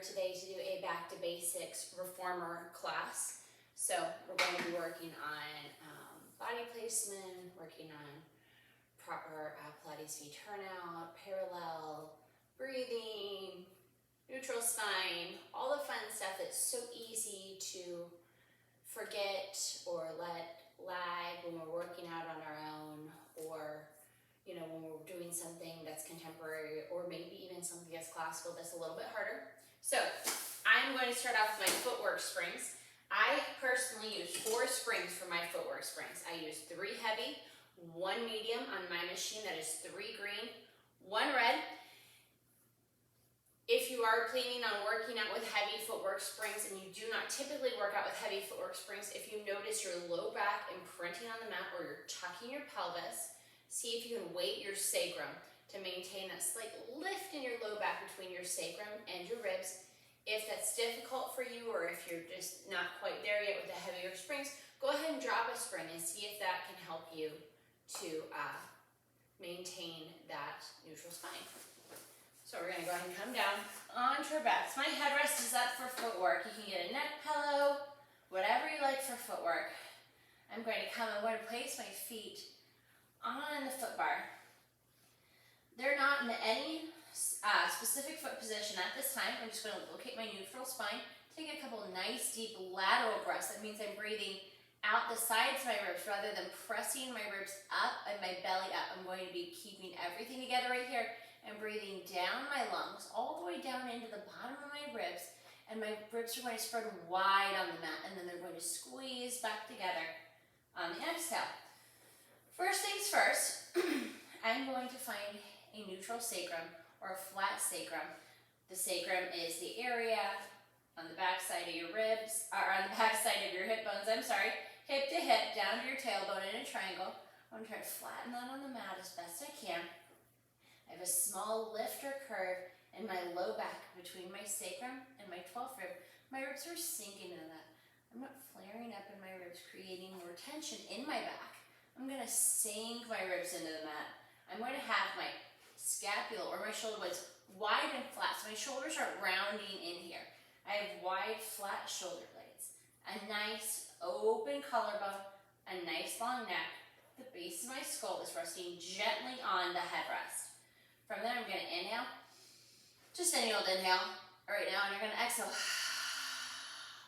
today to do a back to basics reformer class. So we're going to be working on body placement, working on proper Pilates feet turnout, parallel, breathing, neutral spine, all the fun stuff that's so easy to forget or let lag when we're working out on our own, or when we're doing something that's contemporary, or maybe even something that's classical that's a little bit harder. So I'm going to start off with my Footwork Springs. I personally use 4 springs for my Footwork Springs. I use 3 heavy, 1 medium on my machine, that is 3 green, 1 red. If you are planning on working out with heavy Footwork Springs and you do not typically work out with heavy Footwork Springs, if you notice your low back imprinting on the mat or you're tucking your pelvis, see if you can weight your sacrum to maintain that slight lift in your low back between your sacrum and your ribs. If that's difficult for you, or if you're just not quite there yet with the heavier springs, go ahead and drop a spring and see if that can help you to maintain that neutral spine. So we're going to go ahead and come down onto our backs. My headrest is up for footwork. You can get a neck pillow, whatever you like for footwork. I'm going to place my feet on the foot bar. They're not in any specific foot position at this time. I'm just going to locate my neutral spine, take a couple nice deep lateral breaths. That means I'm breathing out the sides of my ribs rather than pressing my ribs up and my belly up. I'm going to be keeping everything together right here and breathing down my lungs all the way down into the bottom of my ribs, and my ribs are going to spread wide on the mat, and then they're going to squeeze back together on the exhale. First things first, I'm going to find a neutral sacrum or a flat sacrum. The sacrum is the area on the back side of your ribs, or on the back side of your hip bones, hip to hip, down to your tailbone in a triangle. I'm going to try to flatten that on the mat as best I can. I have a small lift or curve in my low back between my sacrum and my 12th rib. My ribs are sinking into that. I'm not flaring up in my ribs, creating more tension in my back. I'm going to sink my ribs into the mat. I'm going to have my scapula or my shoulder blades wide and flat, so my shoulders aren't rounding in here. I have wide, flat shoulder blades, a nice open collarbone, a nice long neck. The base of my skull is resting gently on the headrest. From there, I'm going to inhale, just any old inhale right now, and you're going to exhale.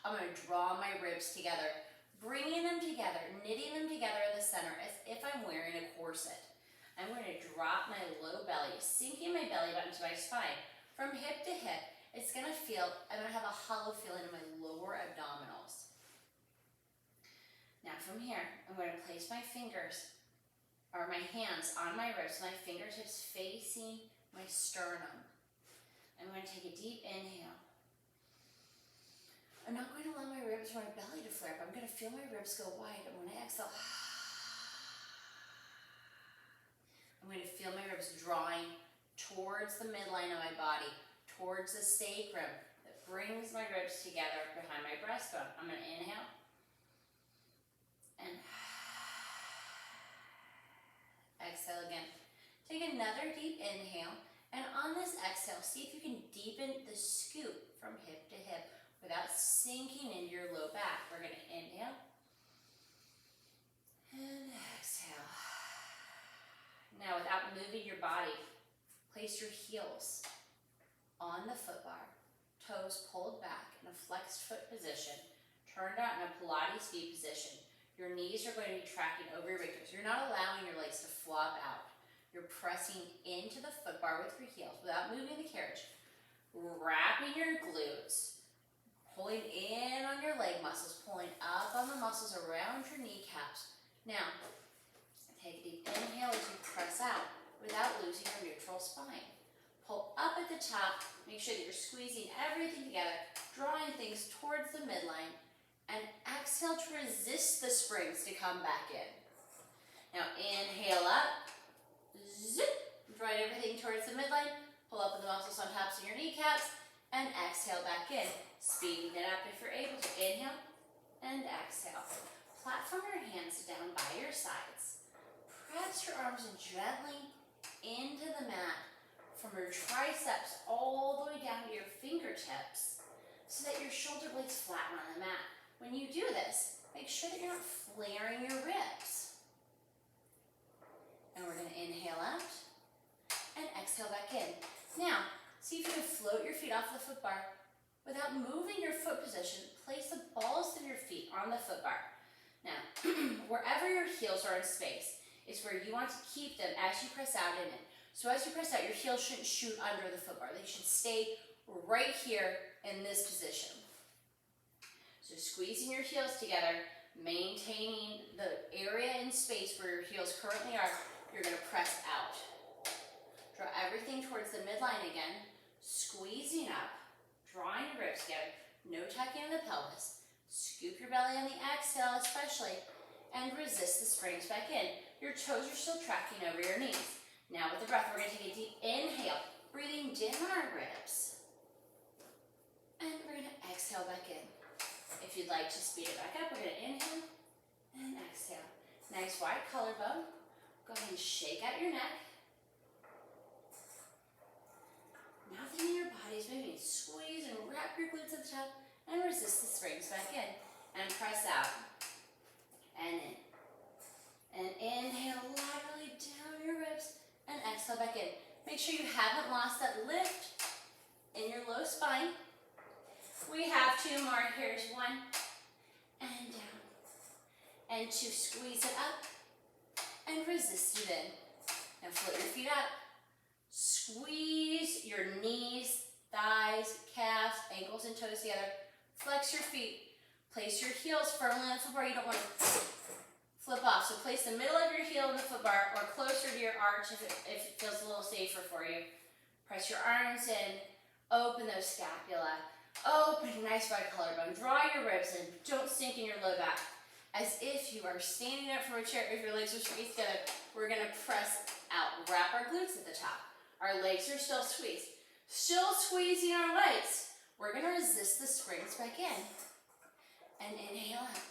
I'm going to draw my ribs together, bringing them together, knitting them together in the center as if I'm wearing a corset. I'm going to drop my low belly, sinking my belly button to my spine. From hip to hip, it's going to feel, I'm going to have a hollow feeling in my lower abdominals. Now from here, I'm going to place my fingers or my hands on my ribs, my fingertips facing my sternum. I'm going to take a deep inhale. I'm not going to allow my ribs or my belly to flare up. I'm going to feel my ribs go wide, and when I exhale, I'm going to feel my ribs drawing towards the midline of my body, towards the sacrum that brings my ribs together behind my breastbone. I'm going to inhale and exhale again. Take another deep inhale, and on this exhale, see if you can deepen the scoop from hip to hip without sinking into your low back. We're going to inhale and exhale. Now, without moving your body, place your heels on the foot bar, toes pulled back in a flexed foot position, turned out in a Pilates feet position. Your knees are going to be tracking over your big toes. You're not allowing your legs to flop out. You're pressing into the foot bar with your heels without moving the carriage. Wrapping your glutes, pulling in on your leg muscles, pulling up on the muscles around your kneecaps. Now, take a deep inhale as you press out without losing your neutral spine. Pull up at the top, make sure that you're squeezing everything together, drawing things towards the midline, and exhale to resist the springs to come back in. Now inhale up, zip, draw everything towards the midline, pull up with the muscles on tops of your kneecaps, and exhale back in. Speeding it up if you're able to. Inhale and exhale. Platform your hands down by your sides. Press your arms gently into the mat from your triceps all the way down to your fingertips so that your shoulder blades flatten on the mat. When you do this, make sure that you're not flaring your ribs. And we're going to inhale out and exhale back in. Now, see if you can float your feet off the foot bar. Without moving your foot position, place the balls of your feet on the foot bar. Now, wherever your heels are in space is where you want to keep them as you press out in it. So as you press out, your heels shouldn't shoot under the foot bar. They should stay right here in this position. So squeezing your heels together, maintaining the area in space where your heels currently are, you're going to press out. Draw everything towards the midline again, squeezing up, drawing your ribs together, no tucking in the pelvis. Scoop your belly on the exhale especially, and resist the springs back in. Your toes are still tracking over your knees. Now with the breath, we're going to take a deep inhale, breathing down our ribs. And we're going to exhale back in. If you'd like to speed it back up, we're going to inhale and exhale. Nice wide collarbone. Go ahead and shake out your neck. Nothing in your body is moving. Squeeze and wrap your glutes at the top and resist the springs back in. And press out. And in. And inhale laterally down your ribs and exhale back in. Make sure you haven't lost that lift in your low spine. We have two more. Here's one and down. And two, squeeze it up and resist it in. Now float your feet up. Squeeze your knees, thighs, calves, ankles, and toes together. Flex your feet. Place your heels firmly on the foot bar. You don't want to flip off. So place the middle of your heel in the foot bar or closer to your arch if it feels a little safer for you. Press your arms in. Open those scapula. Open, nice wide collarbone. Draw your ribs in. Don't sink in your low back. As if you are standing up from a chair. If your legs are squeezed together, we're going to press out. Wrap our glutes at the top. Our legs are still squeezed. Still squeezing our legs. We're going to resist the springs back in. And inhale out.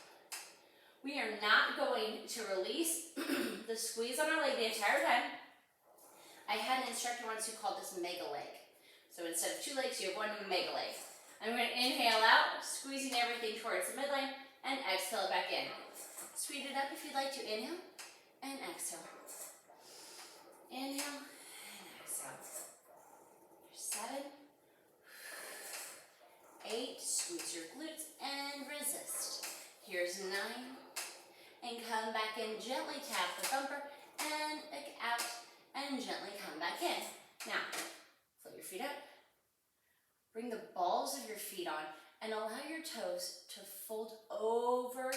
We are not going to release the squeeze on our leg the entire time. I had an instructor once who called this mega leg. So instead of two legs, you have one mega leg. I'm going to inhale out, squeezing everything towards the midline, and exhale back in. Speed it up if you'd like to. Inhale and exhale. Inhale and exhale. 7, 8, squeeze your glutes and resist. Here's 9, and come back in, gently tap the bumper, and out, and gently come back in. Now, float your feet up. Bring the balls of your feet on, and allow your toes to fold over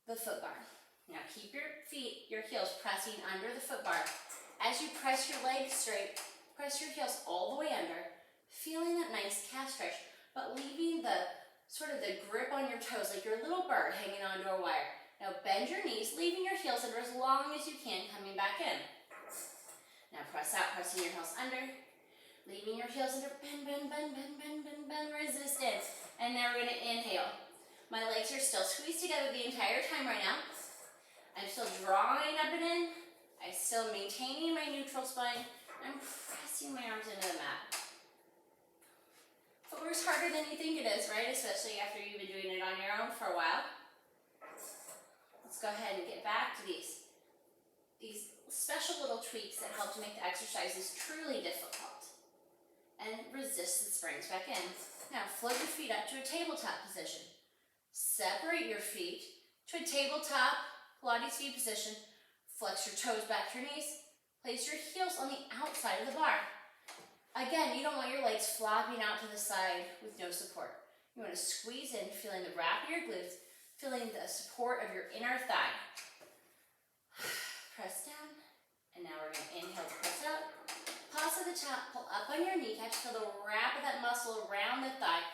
the foot bar. Now keep your feet, your heels pressing under the foot bar. As you press your legs straight, press your heels all the way under, feeling that nice calf stretch, but leaving the sort of the grip on your toes like you're a little bird hanging onto a wire. Now bend your knees, leaving your heels under as long as you can, coming back in. Now press out, pressing your heels under, leaving your heels under, bend, bend, bend, bend, bend, bend, bend, resistance. And now we're gonna inhale. My legs are still squeezed together the entire time right now. I'm still drawing up and in. I'm still maintaining my neutral spine. I'm pressing my arms into the mat. Footwork's harder than you think it is, right? Especially after you've been doing it on your own for a while. Let's go ahead and get back to these special little tweaks that help to make the exercises truly difficult. And resist the springs back in. Now float your feet up to a tabletop position. Separate your feet to a tabletop Pilates feet position. Flex your toes back to your knees. Place your heels on the outside of the bar. Again, you don't want your legs flopping out to the side with no support. You want to squeeze in, feeling the wrap of your glutes, feeling the support of your inner thigh. Press down, and now we're going to inhale to press out. Pause at the top, pull up on your kneecaps, feel the wrap of that muscle around the thigh.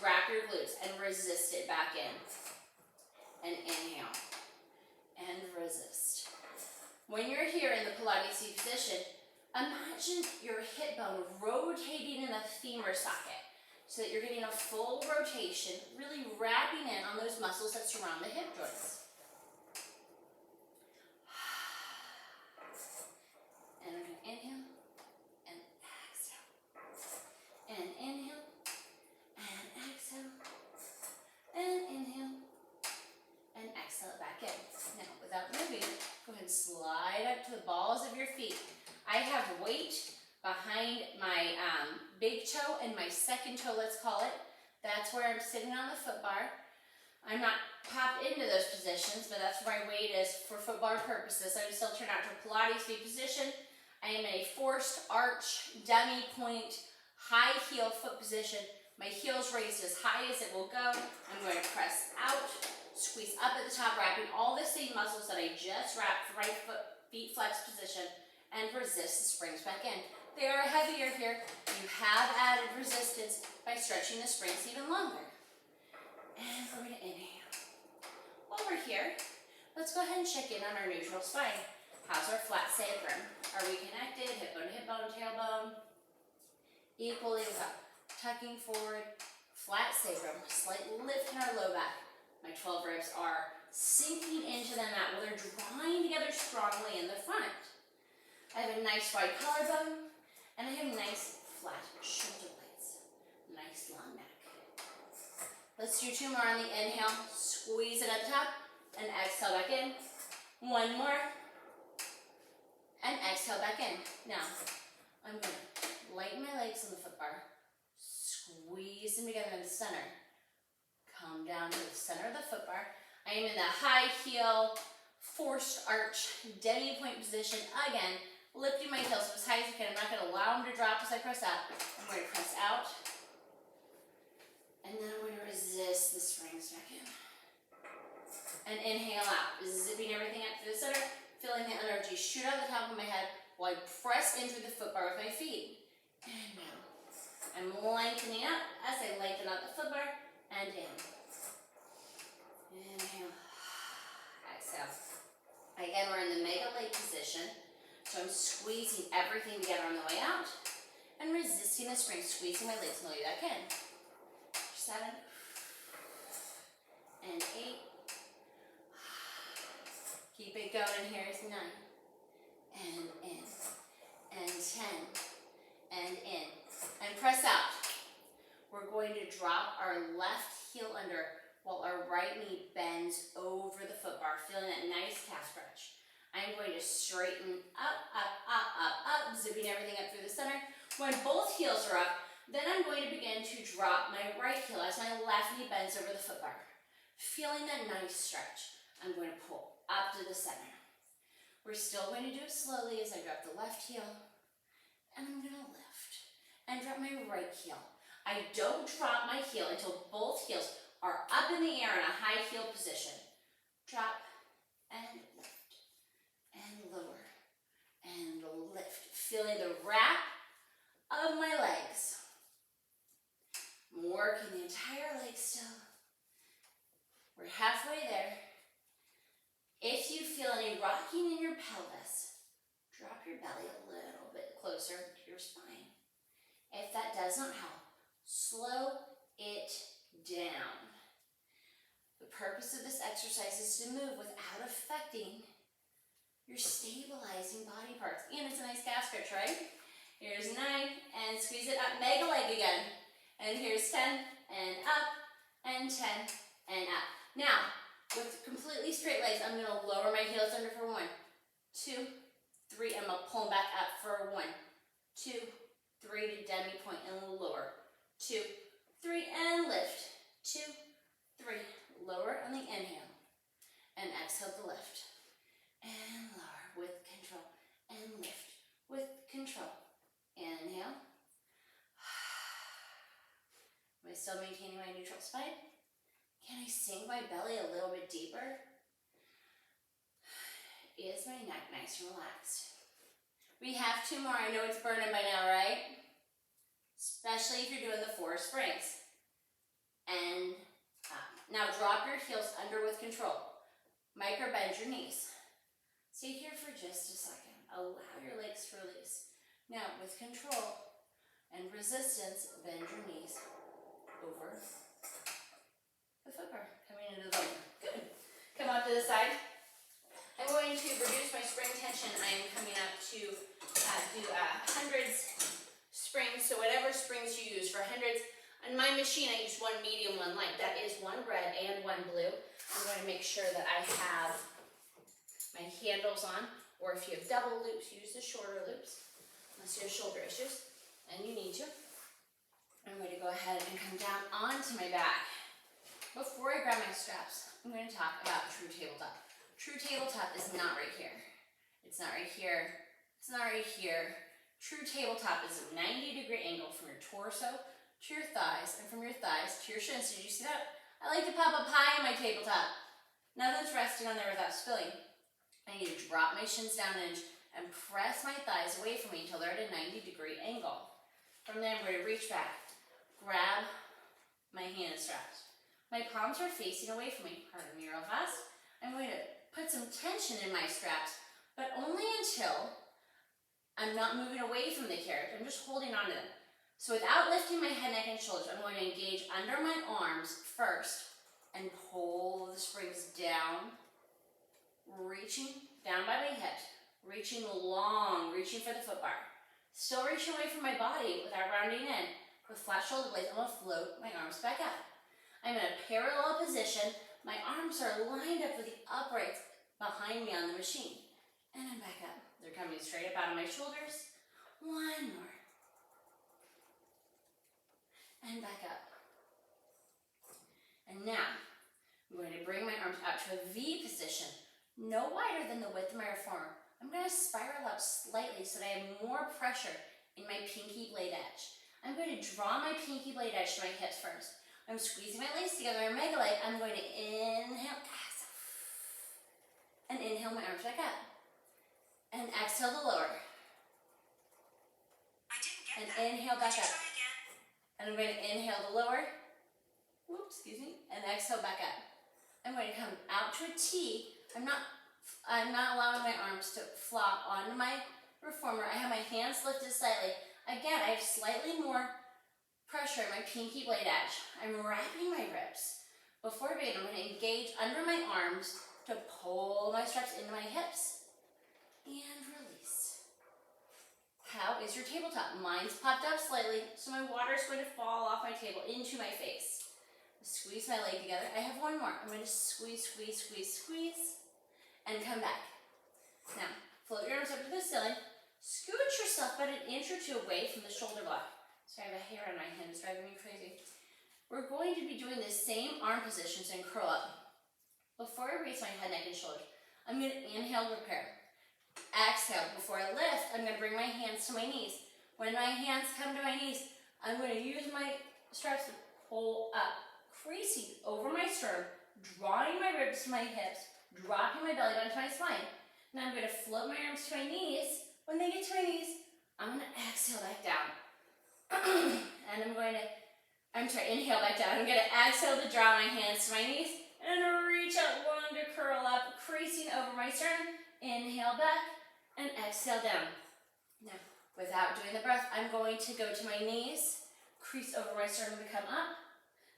Wrap your glutes and resist it back in. And inhale. And resist. When you're here in the Pilates seat position, imagine your hip bone rotating in the femur socket so that you're getting a full rotation, really wrapping in on those muscles that surround the hip joints. And I'm going to inhale up to the balls of your feet. I have weight behind my big toe and my second toe, let's call it. That's where I'm sitting on the foot bar. I'm not popped into those positions, but that's where my weight is for foot bar purposes. I'm still turned out to a Pilates feet position. I am in a forced arch, dummy point, high heel foot position. My heel's raised as high as it will go. I'm going to press out, squeeze up at the top, wrapping all the same muscles that I just wrapped for right foot, feet flex position, and resist the springs back in. They are heavier here. You have added resistance by stretching the springs even longer. And we're going to inhale. While we're here, let's go ahead and check in on our neutral spine. How's our flat sacrum? Are we connected? Hip bone, tailbone? Equally well. Tucking forward, flat sacrum, slight lift in our low back. My 12 ribs are sinking into the mat while they're drawing together strongly in the front. I have a nice wide collarbone, and I have nice flat shoulder blades. Nice long neck. Let's do 2 more on the inhale. Squeeze it at the top, and exhale back in. 1 more, and exhale back in. Now, I'm going to lighten my legs on the foot bar. Squeeze them together in the center. Come down to the center of the foot bar. I am in the high heel, forced arch, demi point position. Again, lifting my heels as high as I can. I'm not going to allow them to drop as I press out. I'm going to press out. And then I'm going to resist the springs back in. And inhale out. Zipping everything up through the center. Feeling the energy shoot out the top of my head while I press into the foot bar with my feet. And now. I'm lengthening up as I lengthen out the foot bar and in. Inhale. Exhale. Again, we're in the mega leg position. So I'm squeezing everything together on the way out and resisting the spring, squeezing my legs on the way back in. 7 and 8. Keep it going. Here's 9 and in and 10 and in. And press out. We're going to drop our left heel under while our right knee bends over the foot bar, feeling that nice calf stretch. I'm going to straighten up, up, up, up, up, zipping everything up through the center. When both heels are up, then I'm going to begin to drop my right heel as my left knee bends over the foot bar. Feeling that nice stretch, I'm going to pull up to the center. We're still going to do it slowly as I drop the left heel, and I'm going to lift and drop my right heel. I don't drop my heel until both heels are up in the air in a high heel position. Drop and lift and lower and lift. Feeling the wrap of my legs. I'm working the entire leg still. We're halfway there. If you feel any rocking in your pelvis, drop your belly a little bit closer to your spine. If that does not help, slow it down. The purpose of this exercise is to move without affecting your stabilizing body parts. And it's a nice calf stretch, right? Here's 9, and squeeze it up, mega leg again. And here's 10, and up, and 10, and up. Now, with completely straight legs, I'm going to lower my heels under for 1, 2, 3. I'm going to pull them back up for 1, 2, 3 to demi point and lower. 2, 3 and lift. 2, 3. Lower on the inhale. And exhale to lift. And lower with control. And lift with control. Inhale. Am I still maintaining my neutral spine? Can I sink my belly a little bit deeper? Is my neck nice and relaxed? We have 2 more. I know it's burning by now, right? Especially if you're doing the 4 springs. And up. Now drop your heels under with control. Micro bend your knees. Stay here for just a second. Allow your legs to release. Now with control and resistance, bend your knees over the foot bar. Coming into the bone. Good. Come out to the side. I'm going to reduce my spring tension. I am coming up to do hundreds springs. So whatever springs you use for hundreds. On my machine, I use 1 medium, 1 light. That is 1 red and 1 blue. I'm going to make sure that I have my handles on. Or if you have double loops, use the shorter loops, unless you have shoulder issues, and you need to. I'm going to go ahead and come down onto my back. Before I grab my straps, I'm going to talk about true tabletop. True tabletop is not right here. It's not right here. It's not right here. True tabletop is a 90-degree angle from your torso to your thighs, and from your thighs to your shins. Did you see that? I like to pop up high on my tabletop. Nothing's resting on there without spilling. I need to drop my shins down an inch and press my thighs away from me until they're at a 90-degree angle. From there, I'm going to reach back, grab my hand straps. My palms are facing away from me. Pardon me real fast. I'm going to put some tension in my straps, but only until I'm not moving away from the carriage. I'm just holding on to them. So without lifting my head, neck, and shoulders, I'm going to engage under my arms first and pull the springs down, reaching down by my hips, reaching long, reaching for the foot bar. Still reaching away from my body without rounding in. With flat shoulder blades, I'm going to float my arms back up. I'm in a parallel position. My arms are lined up with the uprights behind me on the machine. And I'm back up. They're coming straight up out of my shoulders. One more. And back up. And now, I'm going to bring my arms out to a V position, no wider than the width of my reformer. I'm going to spiral up slightly so that I have more pressure in my pinky blade edge. I'm going to draw my pinky blade edge to my hips first. I'm squeezing my legs together in mega leg. I'm going to inhale, and inhale my arms back up. And exhale the lower. And inhale back up. And I'm going to inhale the lower. Whoops, excuse me. And exhale back up. I'm going to come out to a T. I'm not allowing my arms to flop onto my reformer. I have my hands lifted slightly. Again, I have slightly more pressure in my pinky blade edge. I'm wrapping my ribs. Before I begin, I'm going to engage under my arms to pull my straps into my hips. And release. How is your tabletop? Mine's popped up slightly, so my water is going to fall off my table into my face. Squeeze my leg together. I have one more. I'm going to squeeze, squeeze, squeeze, squeeze, and come back. Now, float your arms up to the ceiling. Scooch yourself about an inch or two away from the shoulder block. So I have a hair on my hand. It's driving me crazy. We're going to be doing the same arm positions and curl up. Before I raise my head, neck, and shoulders, I'm going to inhale, repair. Exhale. Before I lift, I'm going to bring my hands to my knees. When my hands come to my knees, I'm going to use my straps to pull up, creasing over my sternum, drawing my ribs to my hips, dropping my belly down to my spine. Now I'm going to float my arms to my knees. When they get to my knees, I'm going to exhale back down. And inhale back down. I'm going to exhale to draw my hands to my knees and reach out long to curl up, creasing over my sternum. Inhale back and exhale down. Now, without doing the breath, I'm going to go to my knees, crease over my sternum to come up,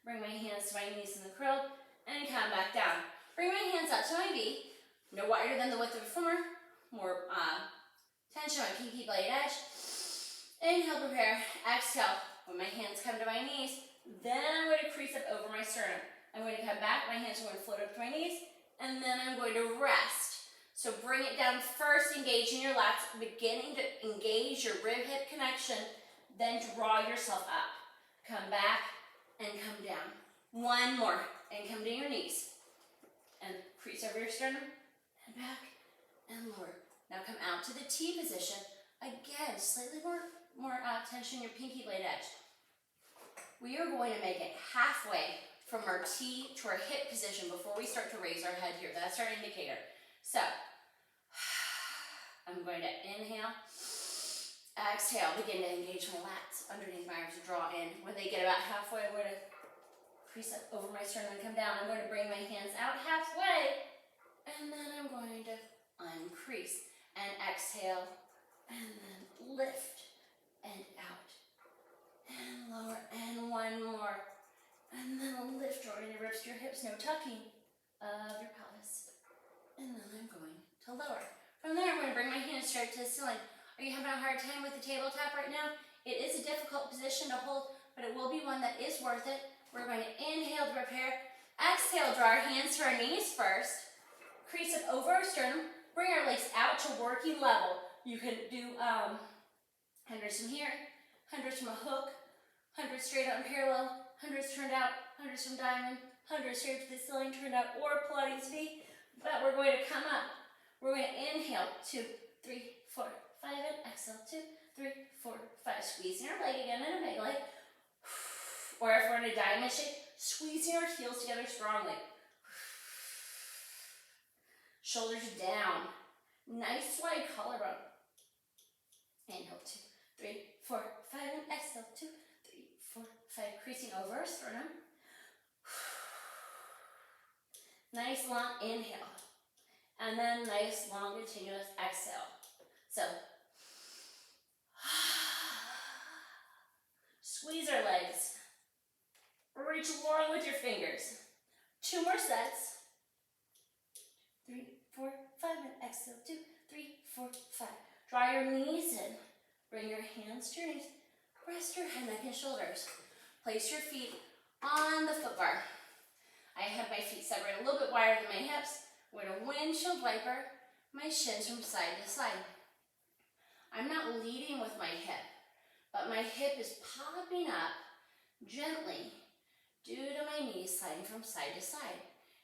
bring my hands to my knees in the curl, and come back down. Bring my hands out to my V, no wider than the width of a reformer, more tension on my pinky blade edge. Inhale, prepare, exhale. When my hands come to my knees, then I'm going to crease up over my sternum. I'm going to come back, my hands are going to float up to my knees, and then I'm going to rest. So bring it down first, engaging your lats, beginning to engage your rib-hip connection, then draw yourself up. Come back and come down. One more, and come to your knees. And crease over your sternum, and back, and lower. Now come out to the T position. Again, slightly more tension in your pinky blade edge. We are going to make it halfway from our T to our hip position before we start to raise our head here. That's our indicator. So, I'm going to inhale, exhale, begin to engage my lats underneath my arms to draw in. When they get about halfway, I'm going to crease up over my sternum and come down. I'm going to bring my hands out halfway, and then I'm going to uncrease and exhale, and then lift and out, and lower, and one more, and then lift, drawing your ribs to your hips, no tucking of your pelvis, and then I'm going to lower. From there, I'm going to bring my hands straight to the ceiling. Are you having a hard time with the tabletop right now? It is a difficult position to hold, but it will be one that is worth it. We're going to inhale to prepare. Exhale, draw our hands to our knees first. Crease it over our sternum. Bring our legs out to working level. You can do hundreds from here, hundreds from a hook, hundreds straight out and parallel, hundreds turned out, hundreds from diamond, hundreds straight to the ceiling turned out, or Pilates feet. But we're going to come up. We're going to inhale, 2, 3, 4, 5, and exhale, 2, 3, 4, 5. Squeezing our leg again in a big leg. Or if we're in a diamond shape, squeezing our heels together strongly. Shoulders down. Nice wide collarbone. Inhale, 2, 3, 4, 5, and exhale, 2, 3, 4, 5. Creasing over our sternum. Nice long inhale. And then nice long continuous exhale. So, squeeze our legs. Reach long with your fingers. 2 more sets. 3, 4, 5, and exhale. 2, 3, 4, 5. Draw your knees in. Bring your hands to your knees. Rest your head, neck, and shoulders. Place your feet on the foot bar. I have my feet separated a little bit wider than my hips. I'm going to windshield wiper my shins from side to side. I'm not leading with my hip, but my hip is popping up gently due to my knees sliding from side to side.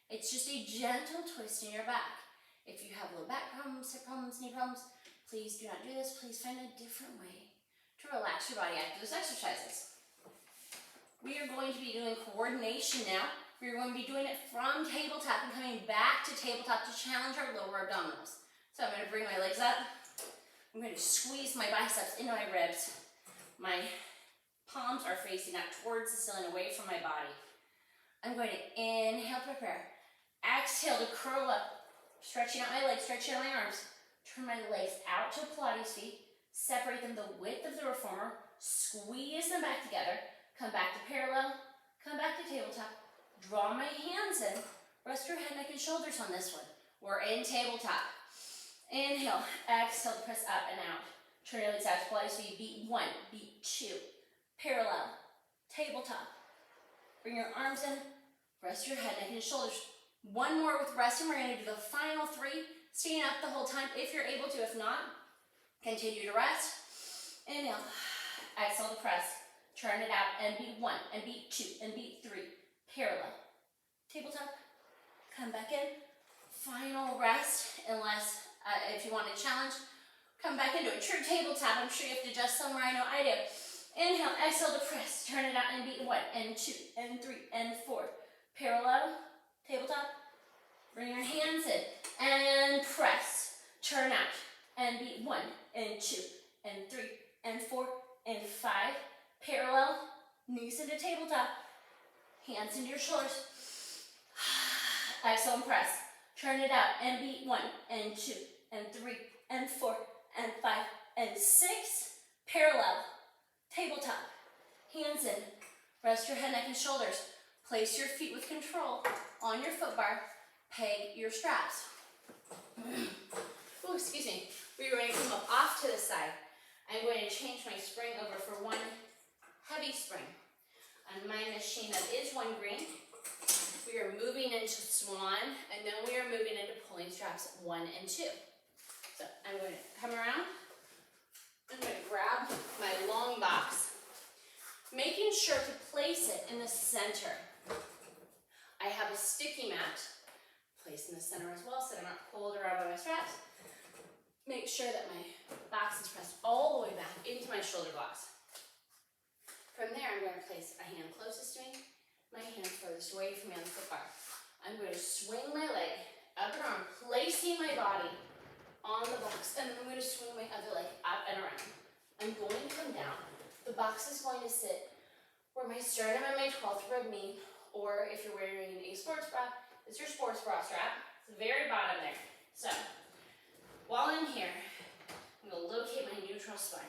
It's just a gentle twist in your back. If you have low back problems, hip problems, knee problems, please do not do this. Please find a different way to relax your body after those exercises. We are going to be doing coordination now. We're going to be doing it from tabletop and coming back to tabletop to challenge our lower abdominals. So I'm going to bring my legs up. I'm going to squeeze my biceps into my ribs. My palms are facing up towards the ceiling, away from my body. I'm going to inhale to prepare. Exhale to curl up, stretching out my legs, stretching out my arms. Turn my legs out to Pilates feet. Separate them the width of the reformer. Squeeze them back together. Come back to parallel. Come back to tabletop. Draw my hands in. Rest your head, neck, and shoulders on this one. We're in tabletop. Inhale. Exhale to press up and out. Turn your legs out to Pilates feet. Beat 1. Beat 2. Parallel. Tabletop. Bring your arms in. Rest your head, neck, and shoulders. One more with resting. We're going to do the final 3. Staying up the whole time if you're able to. If not, continue to rest. Inhale. Exhale to press. Turn it out and beat 1 and beat 2 and beat 3. Parallel. Tabletop. Come back in. Final rest, unless if you want to challenge, come back into a true tabletop. I'm sure you have to adjust somewhere. I know I do. Inhale, exhale to press. Turn it out and beat 1 and 2 and 3 and 4. Parallel. Tabletop. Bring your hands in and press. Turn out and beat 1 and 2 and 3 and 4 and 5. Parallel. Knees into tabletop. Hands into your shoulders. Exhale and press. Turn it out and beat 1 and 2 and 3 and 4 and 5 and 6. Parallel. Tabletop. Hands in. Rest your head, neck, and shoulders. Place your feet with control on your foot bar. Peg your straps. Oh, excuse me. We're going to come up off to the side. I'm going to change my spring over for one heavy spring. On my machine that is 1 green, we are moving into Swan, and then we are moving into pulling straps 1 and 2. So I'm going to come around. I'm going to grab my long box, making sure to place it in the center. I have a sticky mat placed in the center as well, so I'm not pulled around by my straps. Make sure that my box is pressed all the way back into my shoulder blocks. From there, I'm going to place a hand closest to me, my hand furthest away from me on the foot bar. I'm going to swing my leg up and arm, placing my body on the box, and then I'm going to swing my other leg up and around. I'm going to come down. The box is going to sit where my sternum and my 12th rib meet, or if you're wearing a sports bra, it's your sports bra strap. It's the very bottom there. So, while I'm here, I'm going to locate my neutral spine.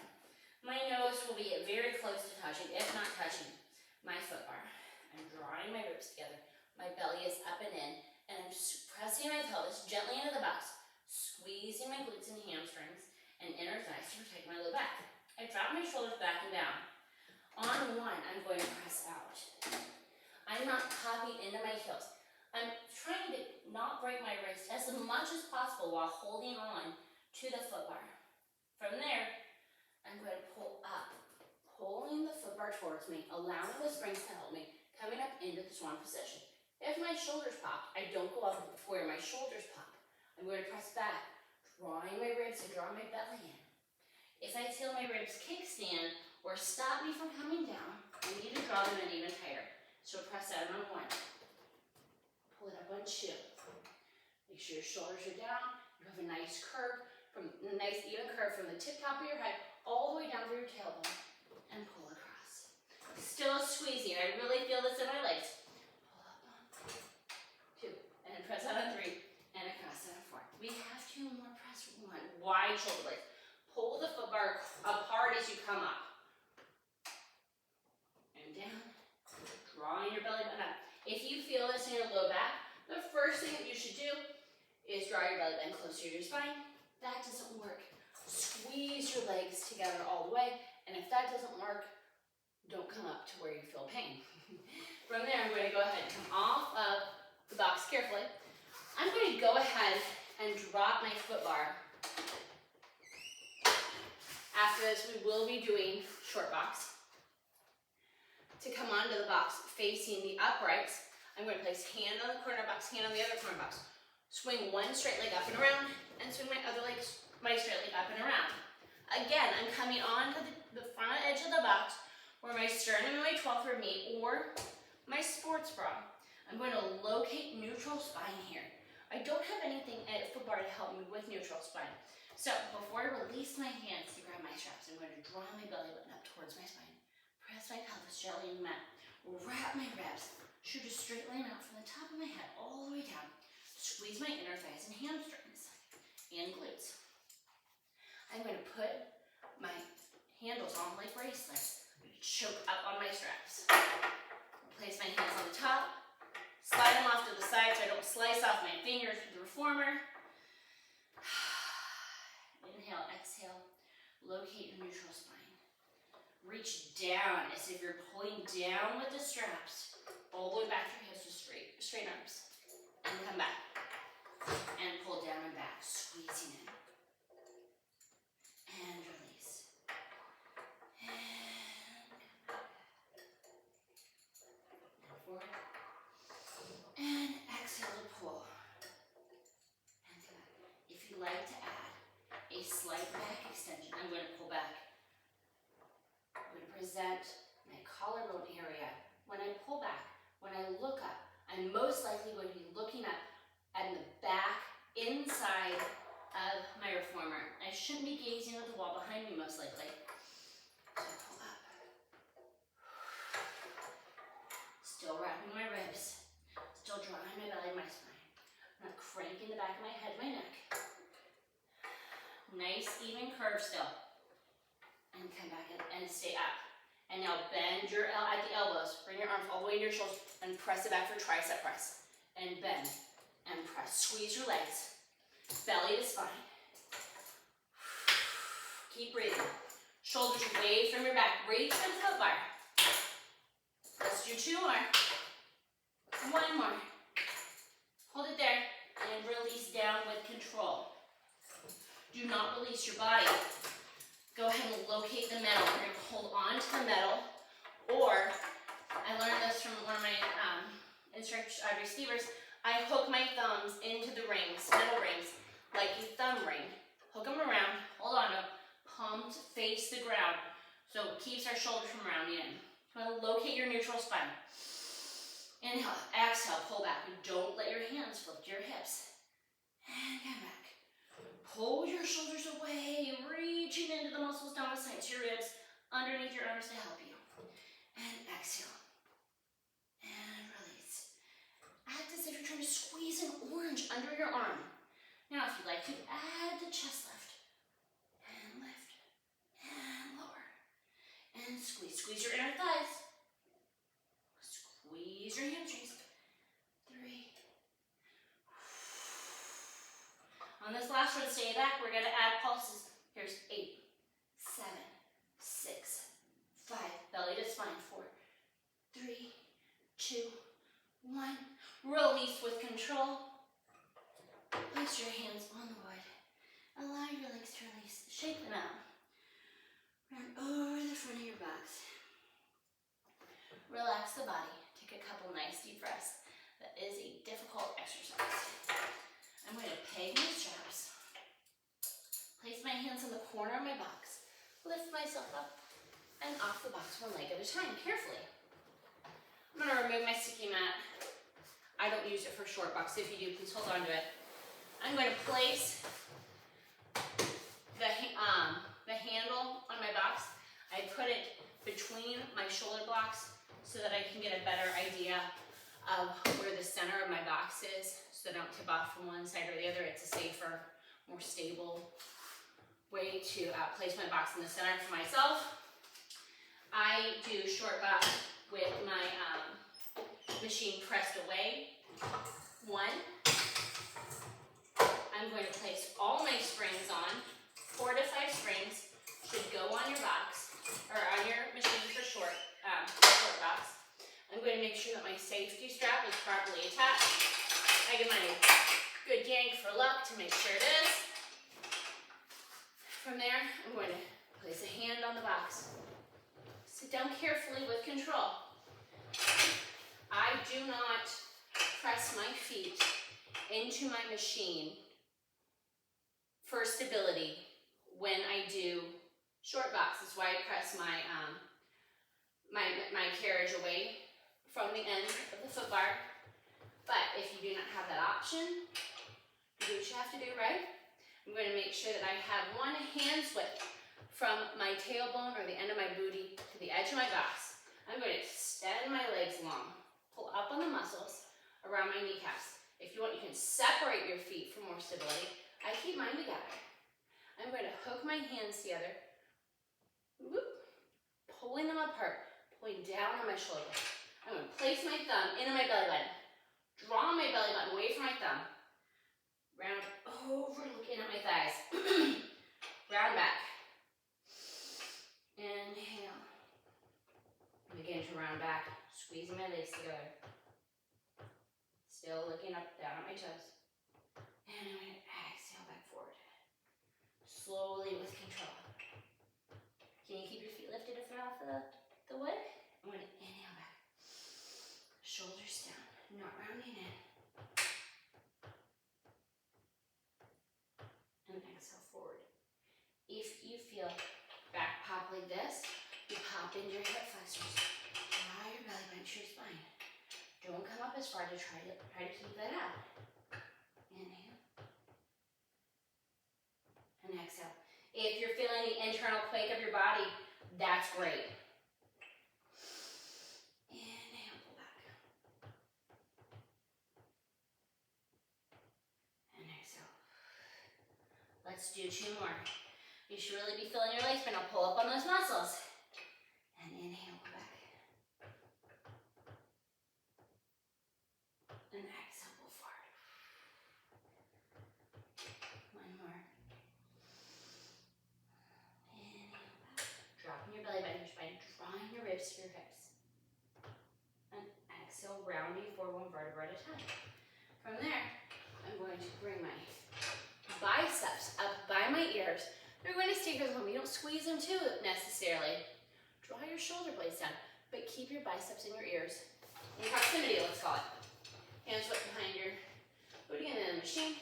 My nose will be very close to touching, if not touching, my foot bar. I'm drawing my ribs together. My belly is up and in, and I'm pressing my pelvis gently into the box, squeezing my glutes and hamstrings and inner thighs to protect my low back. I drop my shoulders back and down. On 1, I'm going to press out. I'm not popping into my heels. I'm trying to not break my wrist as much as possible while holding on to the foot bar. From there, I'm going to pull up, pulling the foot bar towards me, allowing the springs to help me, coming up into the swan position. If my shoulders pop, I don't go up where my shoulders pop. I'm going to press back, drawing my ribs to draw my belly in. If I feel my ribs kickstand or stop me from coming down, I need to draw them in even tighter. So press down on 1. Pull it up on 2. Make sure your shoulders are down. You have a nice curve, nice even curve from the tip top of your head all the way down through your tailbone. And pull across. Still squeezing. I really feel this in my legs. Pull up on 2. And then press out on 3. And across on 4. We have 2 more. Press 1. Wide shoulder blades. Pull the foot bar apart as you come up. And down. Drawing your belly button up. If you feel this in your low back, the first thing that you should do is draw your belly button closer to your spine. That doesn't work. Squeeze your legs together all the way. And if that doesn't work, don't come up to where you feel pain. From there, I'm going to go ahead and come off of the box carefully. I'm going to go ahead and drop my foot bar. After this, we will be doing short box. To come onto the box facing the uprights, I'm going to place hand on the corner box, hand on the other corner box. Swing one straight leg up and around, and swing my other leg, my straight leg up and around. Again, I'm coming onto the front edge of the box where my sternum and my 12th rib meet, or my sports bra. I'm going to locate neutral spine here. I don't have anything at foot bar to help me with neutral spine. So before I release my hands to grab my straps, I'm going to draw my belly button up towards my spine. Press my pelvis gently in the mat. Wrap my ribs. Shoot a straight line out from the top of my head all the way down. Squeeze my inner thighs and hamstrings and glutes. I'm going to put my handles on like bracelets. Choke up on my straps. Place my hands on the top. Slide them off to the side so I don't slice off my fingers with the reformer. Inhale, exhale. Locate your neutral spine. Reach down as if you're pulling down with the straps. All the way back to your hips with straight arms. And come back. And pull down and back, squeezing in. And release. And come back. And forward. And exhale to pull. And come back. If you like to add a slight back extension, I'm going to pull back. I'm going to present my collarbone area. When I pull back, when I look up, I'm most likely going to be looking up at the back inside of my reformer. I shouldn't be gazing at the wall behind me most likely. So pull up. Still wrapping my ribs. Still drawing my belly and my spine. I'm not cranking the back of my head, my neck. Nice even curve still. And come back and stay up. And now bend your at the elbows. Bring your arms all the way to your shoulders and press it back for tricep press. And bend and press. Squeeze your legs. Belly to spine. Keep breathing. Shoulders away from your back. Reach for the foot bar. Let's do 2 more. 1 more. Hold it there and release down with control. Do not release your body. Go ahead and locate the metal. We're going to hold on to the metal, or I learned this from one of my instructors, receivers. I hook my thumbs into the rings, metal rings, like a thumb ring. Hook them around, hold on to them, palm to face the ground, so it keeps our shoulders from rounding in. You want to locate your neutral spine. Inhale, exhale, pull back, and don't let your hands flip to your hips. And come back. Pull your shoulders away, reaching into the muscles down the sides, your ribs, underneath your arms to help you. And exhale. And release. Act as if you're trying to squeeze an orange under your arm. Now, if you'd like to add the chest lift. And lower. And squeeze. Squeeze your inner thighs. Squeeze your hamstrings. 3. On this last one, stay back. We're going to add pulses. Here's 8, 7, 6, 5. Belly to spine. 4, 3, 2, 1. Release with control. Place your hands on the wood. Allow your legs to release. Shake them out. Round over the front of your box. Relax the body. Take a couple nice deep breaths. That is a difficult exercise. I'm going to peg my straps. Place my hands on the corner of my box. Lift myself up and off the box one leg at a time, carefully. I'm going to remove my sticky mat. I don't use it for short box. If you do, please hold on to it. I'm going to place the handle on my box. I put it between my shoulder blocks so that I can get a better idea of where the center of my box is so that I don't tip off from one side or the other. It's a safer, more stable way to place my box in the center for myself. I do short box with my machine pressed away. 1. I'm going to place all my springs on. 4 to 5 springs should go on your box, or on your machine for short box. I'm going to make sure that my safety strap is properly attached. I give my good yank for luck to make sure it is. From there, I'm going to place a hand on the box. Sit down carefully with control. I do not press my feet into my machine for stability when I do short box. That's why I press my my carriage away from the end of the foot bar. But if you do not have that option, do what you have to do, right? I'm going to make sure that I have one hand's width from my tailbone or the end of my booty to the edge of my box. I'm going to extend my legs long, pull up on the muscles around my kneecaps. If you want, you can separate your feet for more stability. I keep mine together. I'm going to hook my hands together, whoop, pulling them apart, pulling down on my shoulder. I'm going to place my thumb into my belly button, draw my belly button away from my thumb, round over, looking at my thighs, round back, inhale, begin to round back, squeezing my legs together, still looking up, down at my toes, and I'm going to exhale back forward, slowly with control. Can you keep your feet lifted if they're off the wood? I'm going to inhale back, shoulders down, not rounding in. And exhale forward. If you feel back pop like this, you pop into your hip flexors. Draw your belly button to your spine. Don't come up as far to try to keep that out. Inhale. And exhale. If you're feeling the internal quake of your body, that's great. Inhale, pull back. And exhale. Let's do 2 more. You should really be feeling your legs, but now pull up on those muscles. And inhale, pull back. And exhale, pull forward. 1 more. Inhale, back. Dropping your belly button, your spine, drawing your ribs to your hips. And exhale, rounding forward 1 vertebra at a time. From there, I'm going to bring my biceps up by my ears. They're going to stay here as long. You don't squeeze them too necessarily. Draw your shoulder blades down, but keep your biceps in your ears. In proximity, let's call it. Hands width behind your booty and then the machine.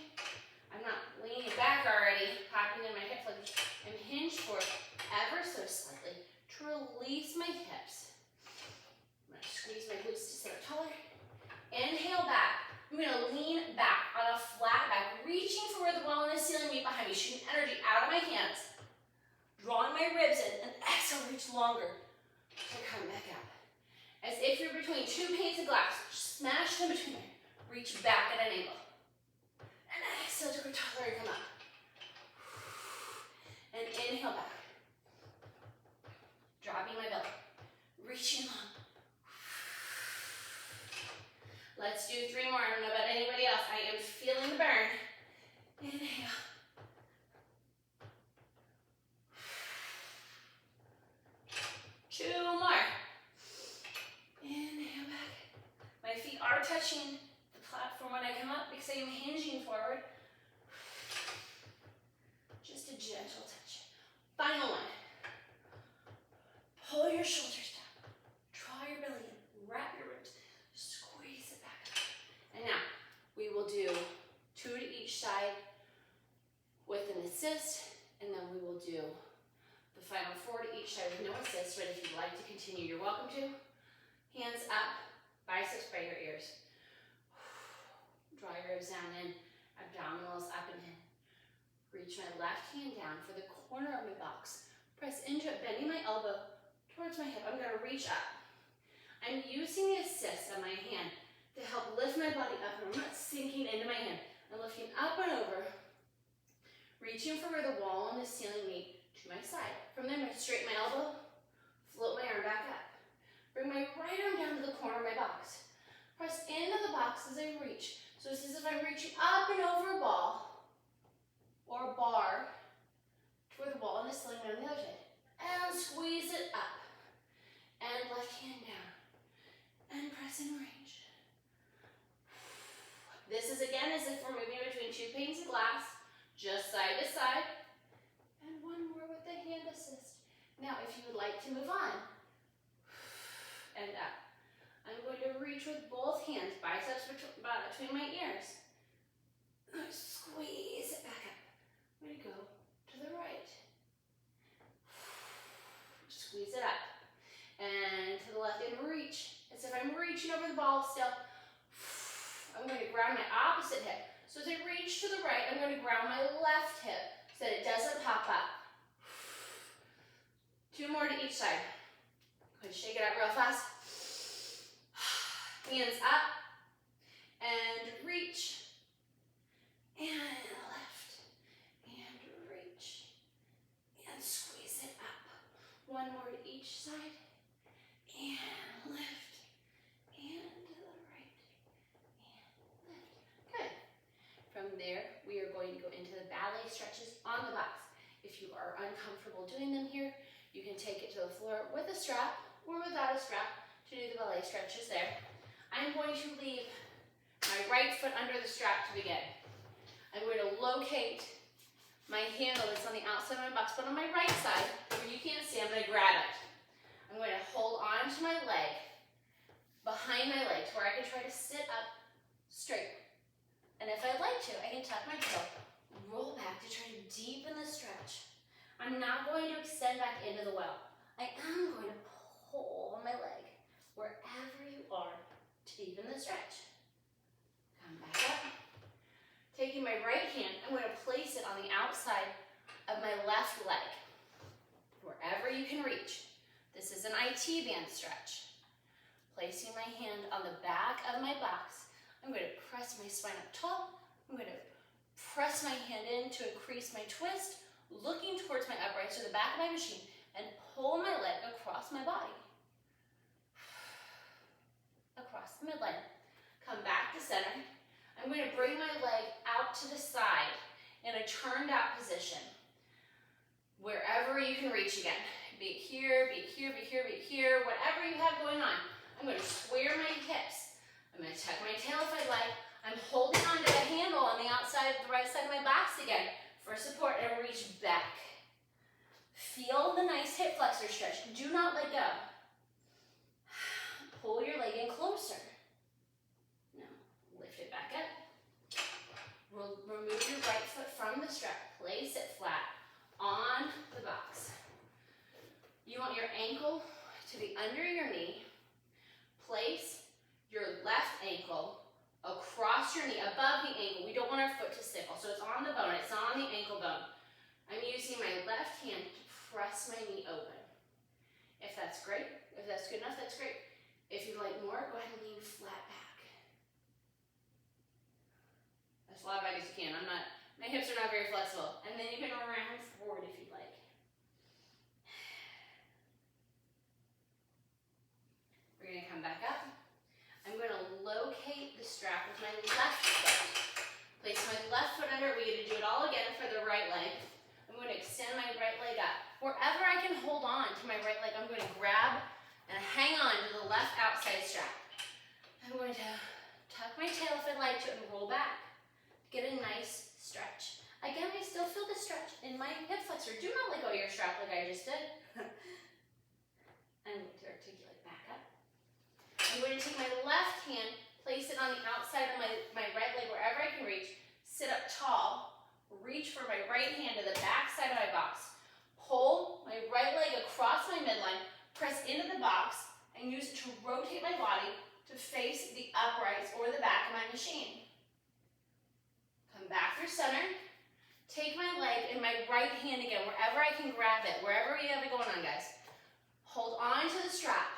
I'm not leaning back already, popping in my hip flexors. I'm hinged forward ever so slightly to release my hips. I'm going to squeeze my glutes to sit up taller. Inhale back. I'm going to lean back on a flat back, reaching for where the wall and the ceiling meet behind me, shooting energy out of my hands, drawing my ribs in, and exhale, reach longer to come back up. As if you're between 2 panes of glass, smash them between there, reach back at an angle. And exhale to go taller and come up. And inhale back. Dropping my belly, reaching long. Let's do 3 more. I don't know about anybody else. I am feeling the burn. Inhale. Two more. Inhale back. My feet are touching the platform when I come up because I am hinging forward. gentle touch. Final one. Pull your shoulders down. Draw your belly in. Wrap your ribs. Squeeze it back up. And now, we will do 2 to each side with an assist, and then we will do the final 4 to each side with no assist, but if you'd like to continue, you're welcome to. Hands up, biceps by your ears. Draw your ribs down in, abdominals up and in. Reach my left hand down for the corner of my box. Press into it, bending my elbow towards my hip. I'm gonna reach up. I'm using the assist of my hand to help lift my body up, and I'm not sinking into my hand. I'm lifting up and over, reaching for where the wall and the ceiling meet to my side. From there, I'm gonna straighten my elbow, float my arm back up. Bring my right arm down to the corner of my box. Press into the box as I reach. So it's as if I'm reaching up and over a ball or a bar toward the wall and the ceiling on the other side. And squeeze it up. And left hand down. And press in range. This is again as if we're moving between 2 panes of glass, just side to side. And one more with the hand assist. Now, if you would like to move on, and up. I'm going to reach with both hands, biceps between my ears. Squeeze it back up. I'm going to go to the right. Squeeze it up. And to the left and reach. As if I'm reaching over the ball still. I'm going to ground my opposite hip. So as I reach to the right, I'm going to ground my left hip so that it doesn't pop up. 2 more to each side. I'm going to shake it out real fast. Hands up. And reach. And left. And reach. And squeeze it up. 1 more to each side. And lift. And to the right. And lift. Good. From there, we are going to go into the ballet stretches on the box. If you are uncomfortable doing them here, you can take it to the floor with a strap or without a strap to do the ballet stretches there. I'm going to leave my right foot under the strap to begin. I'm going to locate my handle that's on the outside of my box, but on my right side, where you can't see, I'm going to grab it. I'm going to hold on to my leg, behind my leg, to where I can try to sit up straight. And if I'd like to, I can tuck my toe, roll back to try to deepen the stretch. I'm not going to extend back into the well. I am going to pull on my leg, wherever you are, to deepen the stretch. Come back up. Taking my right hand, I'm going to place it on the outside of my left leg, wherever you can reach. This is an IT band stretch. Placing my hand on the back of my box, I'm going to press my spine up tall. I'm going to press my hand in to increase my twist, looking towards my uprights or the back of my machine, and pull my leg across my body. Across the midline. Come back to center. I'm going to bring my leg out to the side in a turned out position. Wherever you can reach again. Be it here, be it here, be it here, be it here, whatever you have going on. I'm going to square my hips. I'm going to tuck my tail if I'd like. I'm holding onto the handle on the outside, the right side of my box again for support, and reach back. Feel the nice hip flexor stretch. Do not let go. Pull your leg in closer. Now, lift it back up. Remove your right foot from the strap. Place it flat on the box. You want your ankle to be under your knee. Place your left ankle across your knee, above the ankle. We don't want our foot to sickle, so it's on the bone, it's on the ankle bone. I'm using my left hand to press my knee open. If that's great, if that's good enough, that's great. If you'd like more, go ahead and lean flat back. As flat back as you can. My hips are not very flexible. And then you can round forward if you'd like. We're going to come back up. I'm going to locate the strap with my left foot. Place my left foot under it. We get to do it all again for the right leg. I'm going to extend my right leg up. Wherever I can hold on to my right leg, I'm going to grab and hang on to the left outside strap. I'm going to tuck my tail if I'd like to and roll back. Get a nice stretch. Again, I still feel the stretch in my hip flexor. I just did. I'm going to articulate back up. I'm going to take my left hand, place it on the outside of my right leg wherever I can reach, sit up tall, reach for my right hand to the back side of my box, pull my right leg across my midline, press into the box, and use it to rotate my body to face the uprights or the back of my machine. Come back through center. Take my leg in my right hand again, wherever I can grab it, wherever we have it going on, guys. Hold on to the strap.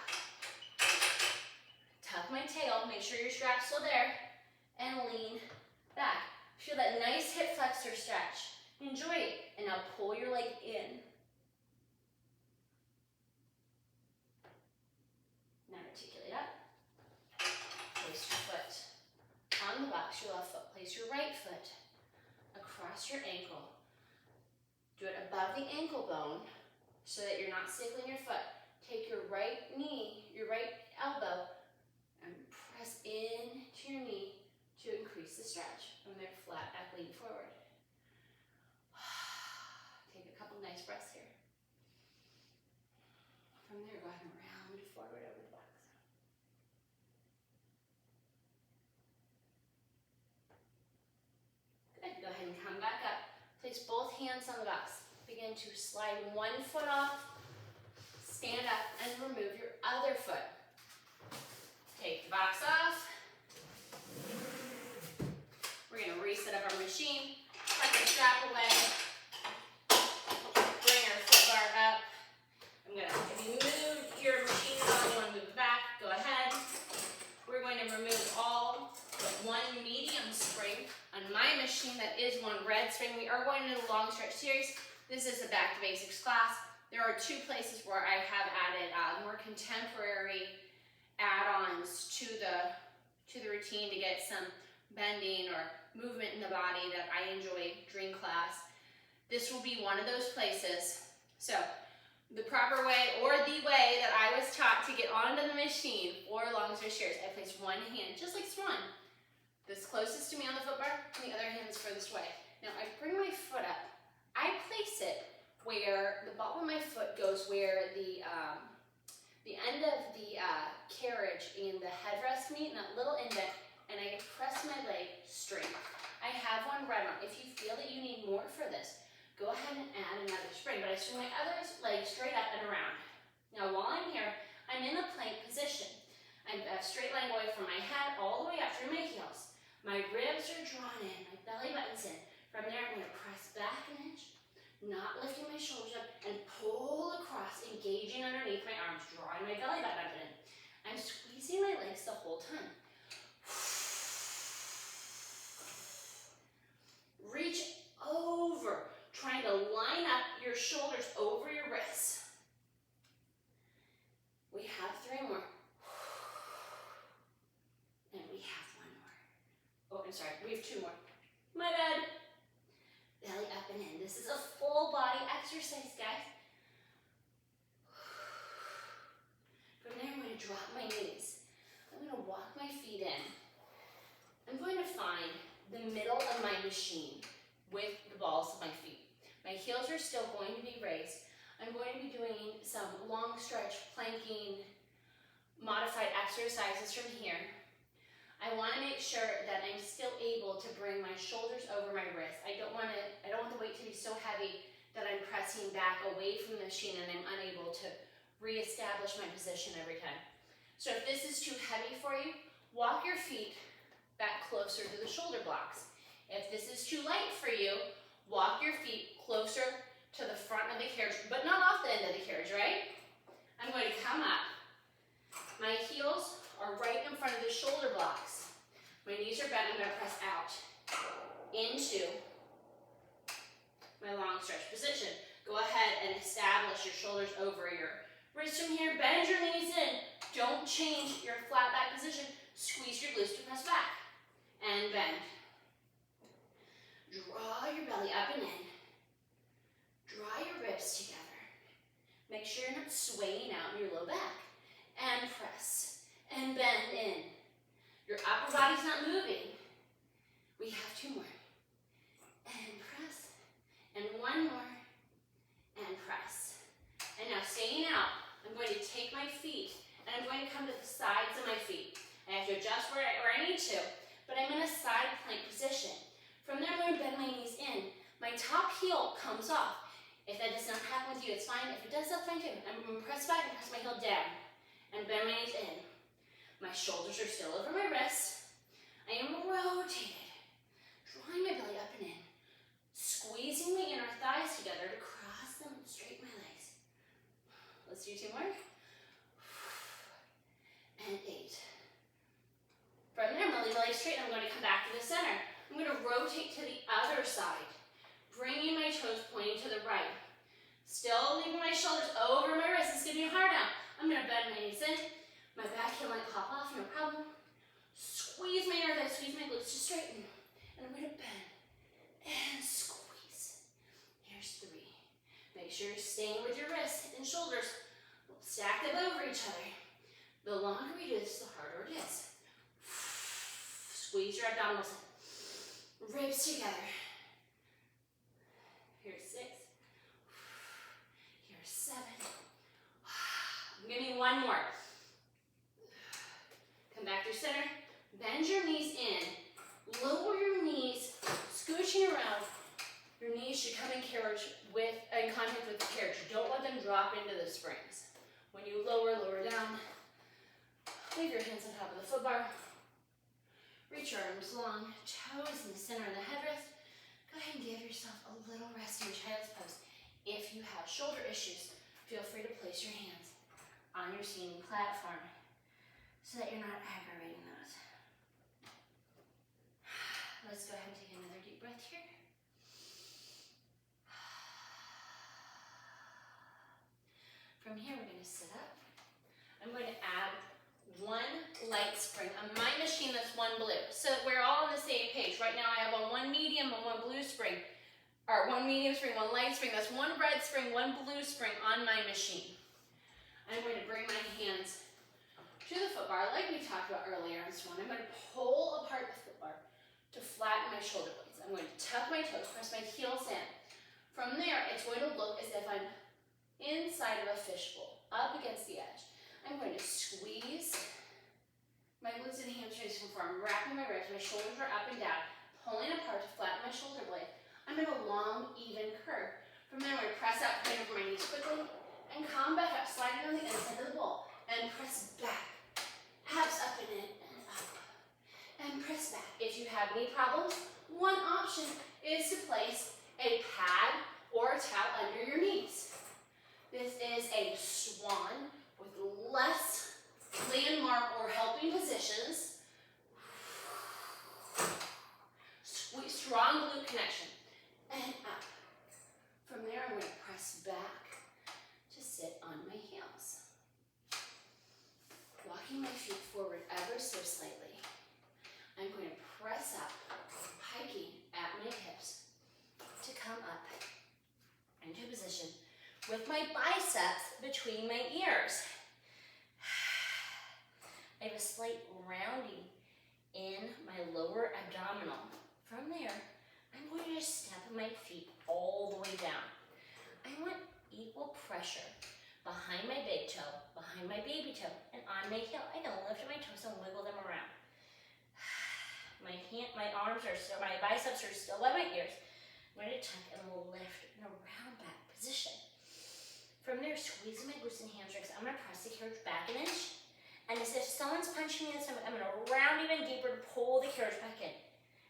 Tuck my tail, make sure your strap's still there, and lean back. Feel that nice hip flexor stretch. Enjoy it. And now pull your leg in. Now articulate up. Place your foot on the box, your left foot. Place your right foot across your ankle. Do it above the ankle bone so that you're not stickling your foot. Take your right knee, your right elbow, and press into your knee to increase the stretch. From there, flat back, lean forward. Take a couple nice breaths here. From there, go ahead and round forward over the box. Good. Go ahead and come back up. Place both hands on the box. Begin to slide one foot off. Stand up and remove your other foot. Take the box off. We're going to reset up our machine. Tuck the strap away. Bring our foot bar up. If you move your machine at all, you want to move it back, go ahead. We're going to remove all but one medium spring. On my machine, that is one red spring. We are going into the long stretch series. This is the Back to Basics class. There are two places where I have added more contemporary add-ons to the routine to get some bending or movement in the body that I enjoy during class. This will be one of those places. So the proper way, or the way that I was taught to get onto the machine for long stretch series, I place one hand, just like Swan, this closest to me on the foot bar, and the other hand's furthest away. Now I bring my foot up. I place it where the ball of my foot goes where the end of the carriage and the headrest meet, and that little indent, and I press my leg straight. I have one right on. If you feel that you need more for this, go ahead and add another spring, but I swing my other leg straight up and around. Now while I'm here, I'm in a plank position. I have a straight line going from my head all the way up through my heels. My ribs are drawn in, my belly button's in. From there, I'm going to press back an inch, not lifting my shoulders up, and pull across, engaging underneath my arms, drawing my belly button up and in. I'm squeezing my legs the whole time. Reach over, trying to line up your shoulders over your wrists. We have 3 more. And we have 1 more. Oh, I'm sorry, we have 2 more. My bad. Belly up and in. This is a full body exercise, guys. From there, I'm going to drop my knees. I'm going to walk my feet in. I'm going to find the middle of my machine with the balls of my feet. My heels are still going to be raised. I'm going to be doing some long stretch planking modified exercises from here. I want to make sure that I'm still able to bring my shoulders over my wrists. I don't want the weight to be so heavy that I'm pressing back away from the machine and I'm unable to reestablish my position every time. So if this is too heavy for you, walk your feet back closer to the shoulder blocks. If this is too light for you, walk your feet closer to the front of the carriage, but not off the end of the carriage, right? I'm going to come up. My heels are right in front of the shoulder blocks. My knees are bent. I'm going to press out into my long stretch position. Go ahead and establish your shoulders over your wrists from here. Bend your knees in. Don't change your flat back position. Squeeze your glutes to press back. And bend. Draw your belly up and in. Draw your ribs together. Make sure you're not swaying out in your low back. And press. And bend in. Your upper body's not moving. We have 2 more. And press. And 1 more. And press. take my feet and I'm going to come to the sides of my feet. I have to adjust where I need to, but I'm in a side plank position. From there, I'm going to bend my knees in. My top heel comes off. If that does not happen with you, it's fine. If it does, that's fine too. I'm going to press back and press my heel down and bend my knees in. My shoulders are still over my wrists. I am rotated, drawing my belly up and in, squeezing my inner thighs together to cross them and straighten my legs. Let's do 2 more. And 8. From there, I'm going to leave my legs straight and I'm going to come back to the center. I'm going to rotate to the other side, bringing my toes pointing to the right. Still leaving my shoulders over my wrists. It's going to be hard now. I'm going to bend my knees in. My back heel might pop off, no problem. Squeeze my inner thighs, squeeze my glutes to straighten. And I'm going to bend and squeeze. Here's 3. Make sure you're staying with your wrists and shoulders. We'll stack them over each other. The longer we do this, the harder it is. Squeeze your abdominals in. Ribs together. Here's 6. Here's 7. Give me 1 more. Come back to center. Bend your knees in. Lower your knees, scooching around. Your knees should come in contact with the carriage. Don't let them drop into the springs. When you lower down. Leave your hands on top of the foot bar. Reach your arms long, toes in the center of the headrest. Go ahead and give yourself a little rest in child's pose. If you have shoulder issues, feel free to place your hands on your seating platform so that you're not aggravating those. Let's go ahead and take another deep breath here. From here, we're going to sit up. I'm going to add 1 light spring on my machine that's 1 blue. So we're all on the same page. Right now I have a 1 medium and 1 blue spring. Or 1 medium spring, 1 light spring. That's 1 red spring, 1 blue spring on my machine. I'm going to bring my hands to the foot bar like we talked about earlier in Swan. I'm going to pull apart the foot bar to flatten my shoulder blades. I'm going to tuck my toes, press my heels in. From there, it's going to look as if I'm inside of a fishbowl, up against the edge. I'm going to squeeze my glutes and hamstrings from I'm wrapping my ribs. My shoulders are up and down, pulling apart to flatten my shoulder blade. I'm in a long, even curve. From there, I'm going to press out, point over my knees quickly, and come back up, sliding on the inside of the bowl, and press back. Abs up and in, and up, and press back. If you have knee problems, 1 option is to place a pad or a towel under your knees. This is a swan with less landmark or helping positions. Squeeze, strong glute connection. And up. From there, I'm going to press back to sit on my heels. Walking my feet forward ever so slightly. I'm going to press up, hiking at my hips to come up into position with my biceps between my ears. I have a slight rounding in my lower abdominal. From there, I'm going to just step my feet all the way down. I want equal pressure behind my big toe, behind my baby toe, and on my heel. I can lift my toes and wiggle them around. My biceps are still by my ears. I'm going to tuck and lift in a round back position. From there, squeezing my glutes and hamstrings, I'm going to press the carriage back an inch. And as if someone's punching me in the stomach, I'm going to round even deeper to pull the carriage back in.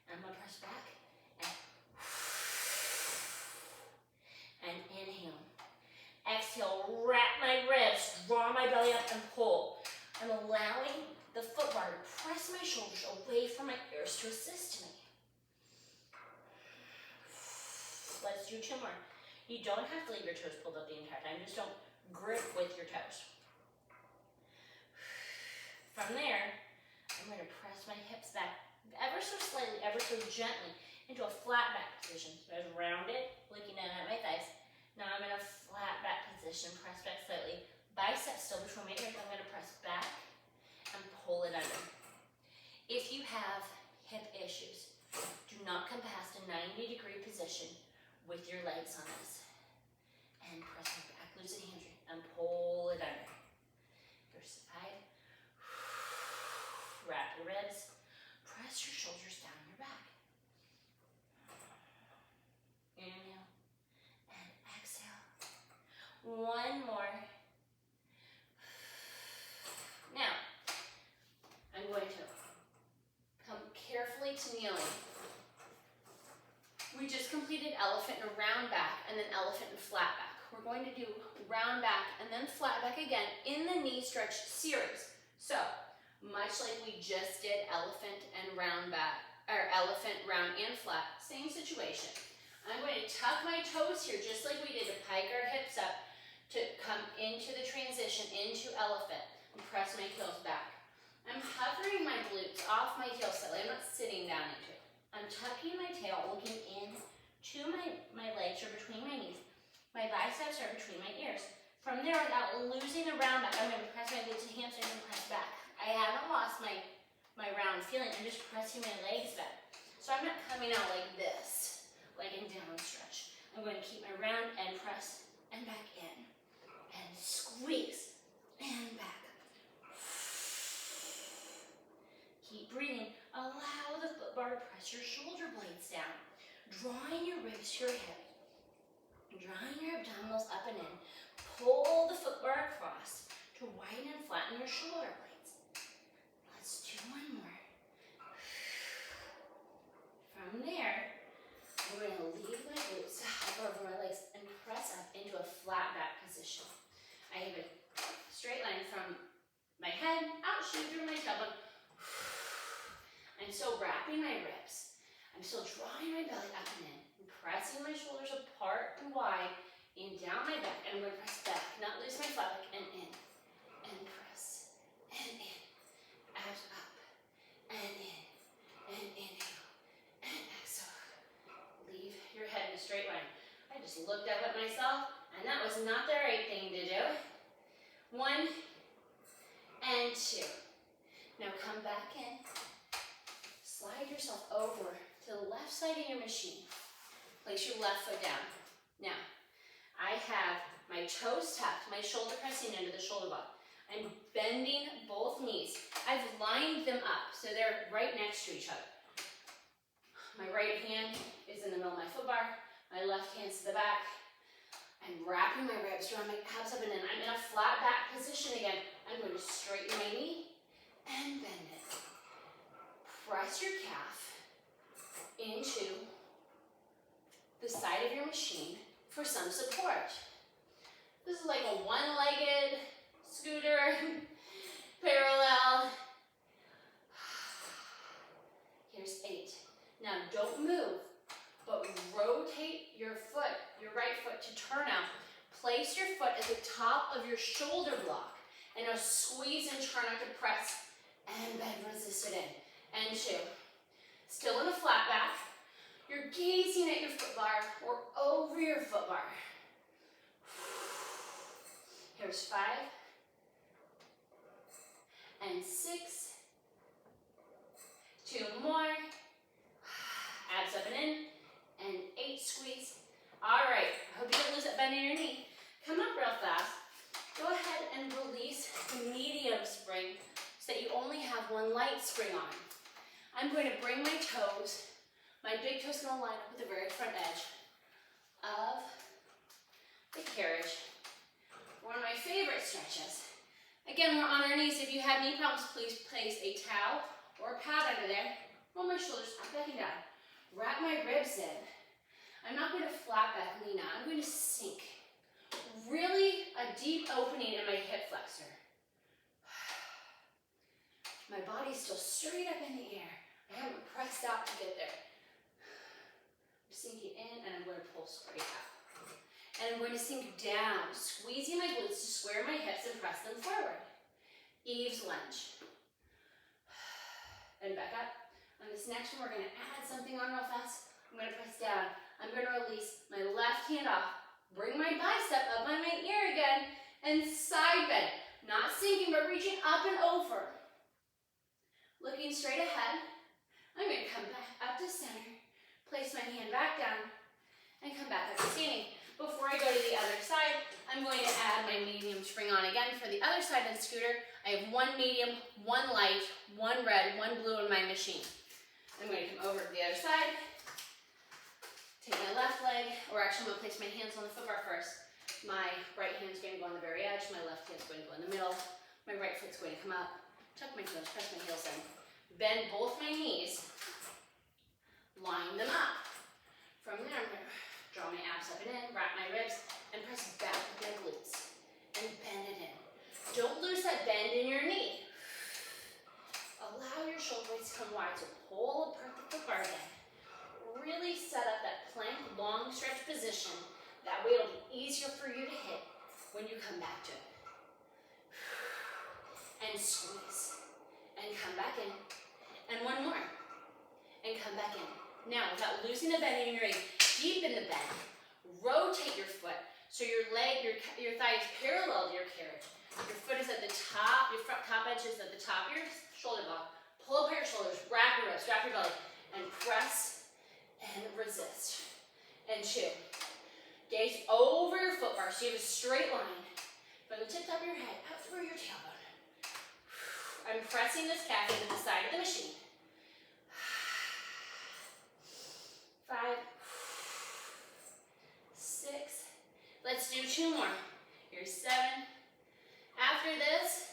And I'm going to press back and inhale. Exhale, wrap my ribs, draw my belly up and pull. I'm allowing the foot bar to press my shoulders away from my ears to assist me. Let's do 2 more. You don't have to leave your toes pulled up the entire time. Just don't grip with your toes. From there, I'm going to press my hips back ever so slightly, ever so gently into a flat back position. So I was rounded, looking down at my thighs. Now I'm in a flat back position, press back slightly. Biceps still between my ears. I'm going to press back and pull it under. If you have hip issues, do not come past a 90-degree position with your legs on this. And press my back, glutes and hamstring, and pull it under. press your shoulders down your back. Inhale and exhale. One more. Now, I'm going to come carefully to kneeling. We just completed elephant and round back, and then elephant and flat back. We're going to do round back and then flat back again in the knee stretch series. So, much like we just did elephant and round back, or elephant, round, and flat, same situation. I'm going to tuck my toes here, just like we did to pike our hips up to come into the transition into elephant and press my heels back. I'm hovering my glutes off my heels slightly. I'm not sitting down into it. I'm tucking my tail, looking in to my legs or between my knees. My biceps are between my ears. From there, without losing the round back, I'm going to press my glutes and hamstrings and press back. I haven't lost my round feeling. I'm just pressing my legs back. So I'm not coming out like this, like in down stretch. I'm going to keep my round and press and back in. And squeeze and back. Keep breathing. Allow the foot bar to press your shoulder blades down. Drawing your ribs to your hip. Drawing your abdominals up and in. Pull the foot bar across to widen and flatten your shoulder blades. Let's do one more. From there, I'm going to leave my glutes to hover over my legs and press up into a flat back position. I have a straight line from my head out, shoot through my tailbone. I'm still wrapping my ribs. I'm still drawing my belly up and in. I'm pressing my shoulders apart and wide and down my back. And I'm going to press back, not lose my flat back, and in. And press. And in. Out, up. And in. And inhale. And exhale. Leave your head in a straight line. I just looked up at myself, and that was not the right thing to do. 1 and 2. Now come back in. Slide yourself over to the left side of your machine. Place your left foot down. Now, I have my toes tucked, my shoulder pressing into the shoulder block. I'm bending both knees. I've lined them up so they're right next to each other. My right hand is in the middle of my foot bar. My left hand's to the back. I'm wrapping my ribs, drawing my abs up and in. I'm in a flat back position again. I'm going to straighten my knee and bend it. Press your calf into the side of your machine for some support. This is like a one-legged scooter, parallel. Here's 8. Now don't move, but rotate your foot, your right foot, to turn out. Place your foot at the top of your shoulder block, and now squeeze and turn out to press and bend, resist it in. And 2. Still in a flat back. You're gazing at your foot bar or over your foot bar. Here's 5. And 6. 2 more. Abs up and in. And 8, squeeze. All right, I hope you didn't lose that bend in your knee. Come up real fast. Go ahead and release the medium spring so that you only have one light spring on. I'm going to bring my toes. My big toes going to line up with the very front edge of the carriage. One of my favorite stretches. Again, we're on our knees. If you have knee problems, please place a towel or a pad under there. Roll my shoulders up, back and down. Wrap my ribs in. I'm not going to flat back lean out. I'm going to sink. Really a deep opening in my hip flexor. My body's still straight up in the air. I haven't pressed out to get there. I'm sinking in and I'm going to pull straight out. And I'm going to sink down, squeezing my glutes to square my hips and press them forward. Eve's lunge. And back up. On this next one, we're going to add something on real fast. I'm going to press down. I'm going to release my left hand off. Bring my bicep up on my ear again. And side bend. Not sinking, but reaching up and over. Looking straight ahead. I'm going to come back up to center. Place my hand back down. And come back up to standing. Before I go to the other side, I'm going to add my medium spring on again. For the other side of the scooter, I have 1 medium, 1 light, 1 red, 1 blue in my machine. I'm going to come over to the other side. Take my left leg, or actually I'm going to place my hands on the footbar first. My right hand's going to go on the very edge. My left hand's going to go in the middle. My right foot's going to come up. Tuck my toes, press my heels in. Bend both my knees. Line them up. From there, I'm going to draw my abs up and in, wrap my ribs, and press back with my glutes. And bend it in. Don't lose that bend in your knee. Allow your shoulder blades to come wide, so pull apart the footbar again. Really set up that plank long stretch position. That way it'll be easier for you to hit when you come back to it. And squeeze. And come back in. And one more. And come back in. Now, without losing the bend in your knee, deep in the bend. Rotate your foot so your leg, your thigh is parallel to your carriage. Your foot is at the top, your front top edge is at the top of your shoulder block. Pull up your shoulders, wrap your wrists, wrap your belly, and press and resist. And chew. Gaze over your foot bar so you have a straight line from the tip top of your head out through your tailbone. I'm pressing this calf into the side of the machine. 5, 6. Let's do 2 more. Here's 7. After this,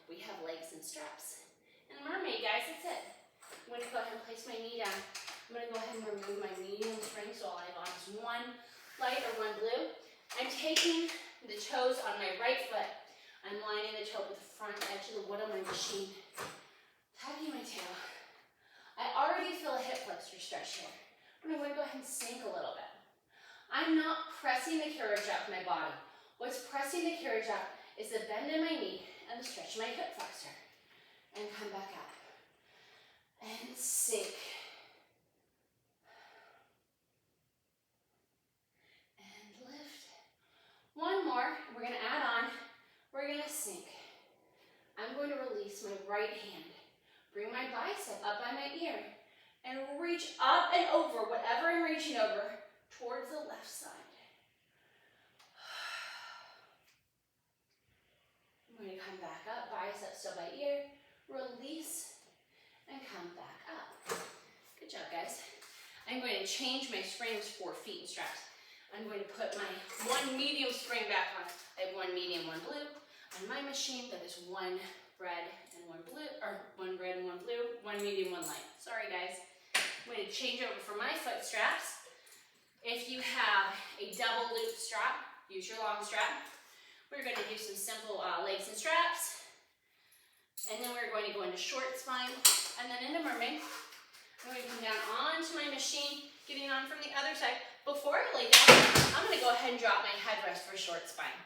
we have legs and straps. And Mermaid, guys, that's it. I'm going to go ahead and place my knee down. I'm going to go ahead and remove my medium spring, so all I have on is one light or one blue. I'm taking the toes on my right foot. I'm lining the toe with the front edge of the wood on my machine. Tucking my tail. I already feel a hip flexor stretch here. I'm going to go ahead and sink a little bit. I'm not pressing the carriage up my body. What's pressing the carriage up is the bend in my knee and the stretch of my hip flexor. And come back up. And sink. And lift. One more. We're going to add on. We're going to sink. I'm going to release my right hand. Bring my bicep up by my ear. And reach up and over whatever I'm reaching over towards the left side. I'm going to come back up, bicep still by ear, release, and come back up. Good job, guys. I'm going to change my springs for feet and straps. I'm going to put my one medium spring back on. I have one medium, one blue. On my machine, that is one red and one blue, or one red and one blue, one medium, one light. Sorry, guys. I'm going to change over for my foot straps. If you have a double loop strap, use your long strap. We're going to do some simple legs and straps. And then we're going to go into short spine and then into mermaid. I'm going to come down onto my machine, getting on from the other side. Before I lay down, I'm going to go ahead and drop my headrest for short spine.